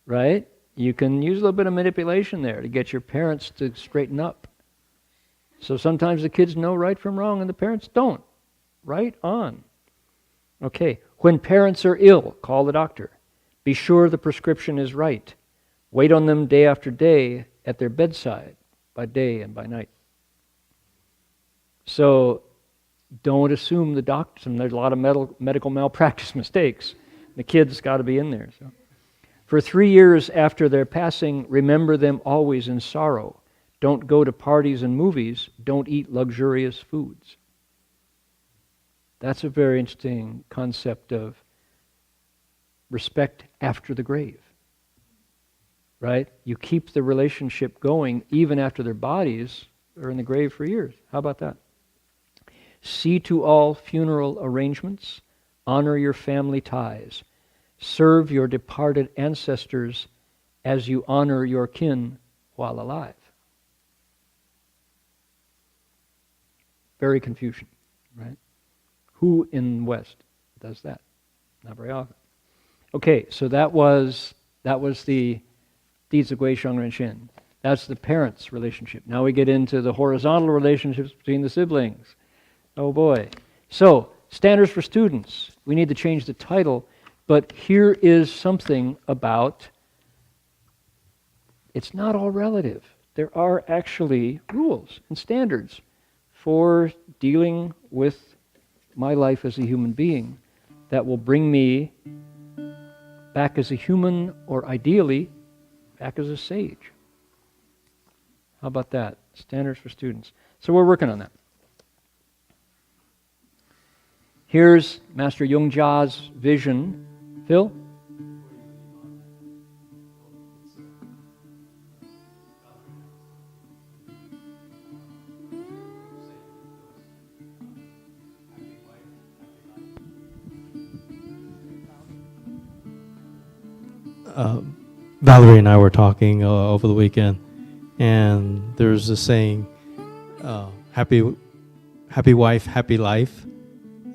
Right? You can use a little bit of manipulation there to get your parents to straighten up. So sometimes the kids know right from wrong and the parents don't. Right on. Okay. When parents are ill, call the doctor. Be sure the prescription is right. Wait on them day after day at their bedside, by day and by night. So don't assume the doctors, and there's a lot of medical malpractice mistakes. The kids got to be in there. So, for 3 years after their passing, remember them always in sorrow. Don't go to parties and movies. Don't eat luxurious foods. That's a very interesting concept of respect after the grave. Right? You keep the relationship going even after their bodies are in the grave for years. How about that? See to all funeral arrangements. Honor your family ties. Serve your departed ancestors as you honor your kin while alive. Very Confucian, right? Who in the West does that? Not very often. Okay, so that was the Deeds of Gui Sheng Ren Shin. That's the parents' relationship. Now we get into the horizontal relationships between the siblings. Oh boy. So, standards for students. We need to change the title, but here is something about, it's not all relative. There are actually rules and standards for dealing with my life as a human being that will bring me back as a human, or ideally, back as a sage. How about that? Standards for students. So we're working on that. Here's Master Yongjia's vision. Phil? Valerie and I were talking over the weekend, and there's a saying, happy wife, happy life.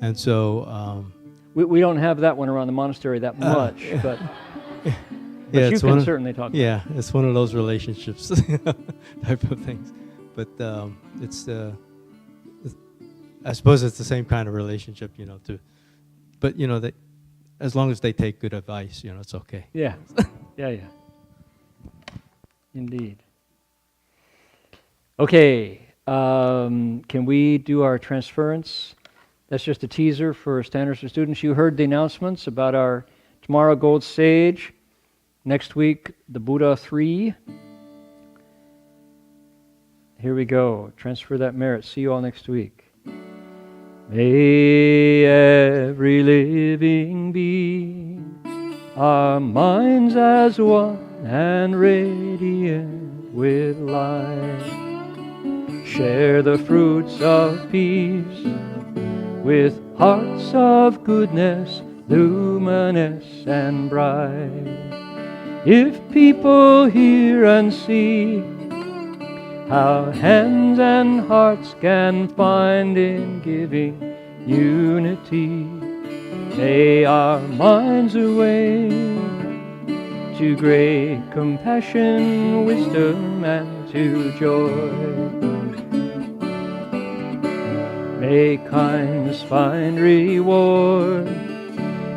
And so we don't have that one around the monastery that much, but yeah, you can certainly talk about it. Yeah, it's one of those relationships type of things. But I suppose it's the same kind of relationship, but as long as they take good advice, it's okay. Yeah. Yeah. Indeed. Okay, can we do our transference? That's just a teaser for Standards for Students. You heard the announcements about our tomorrow Gold Sage, next week the Buddha 3. Here we go. Transfer that merit. See you all next week. May every living being, our minds as one and radiant with light, share the fruits of peace with hearts of goodness, luminous and bright. If people hear and see how hands and hearts can find in giving unity, may our minds awake to great compassion, wisdom, and to joy. May kindness find reward.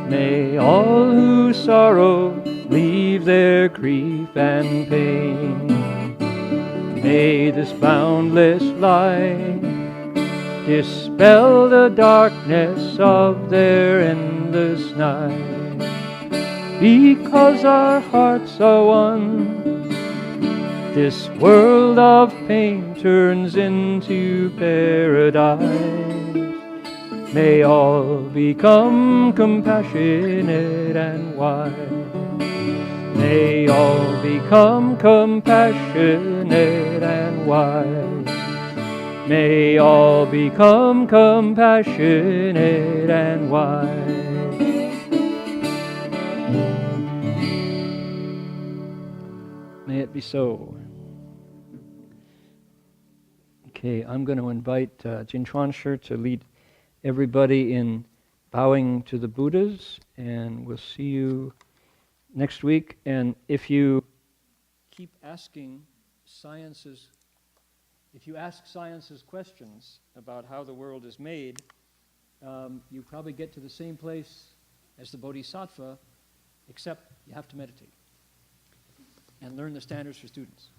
May all who sorrow leave their grief and pain. May this boundless light dispel the darkness of their endless night. Because our hearts are one, this world of pain turns into paradise. May all become compassionate and wise. May all become compassionate and wise. May all become compassionate and wise. May it be so. Okay, I'm going to invite Jinchuan Shi to lead everybody in bowing to the Buddhas, and we'll see you next week. And if you keep asking sciences, if you ask sciences questions about how the world is made, you probably get to the same place as the Bodhisattva, except you have to meditate and learn the standards for students.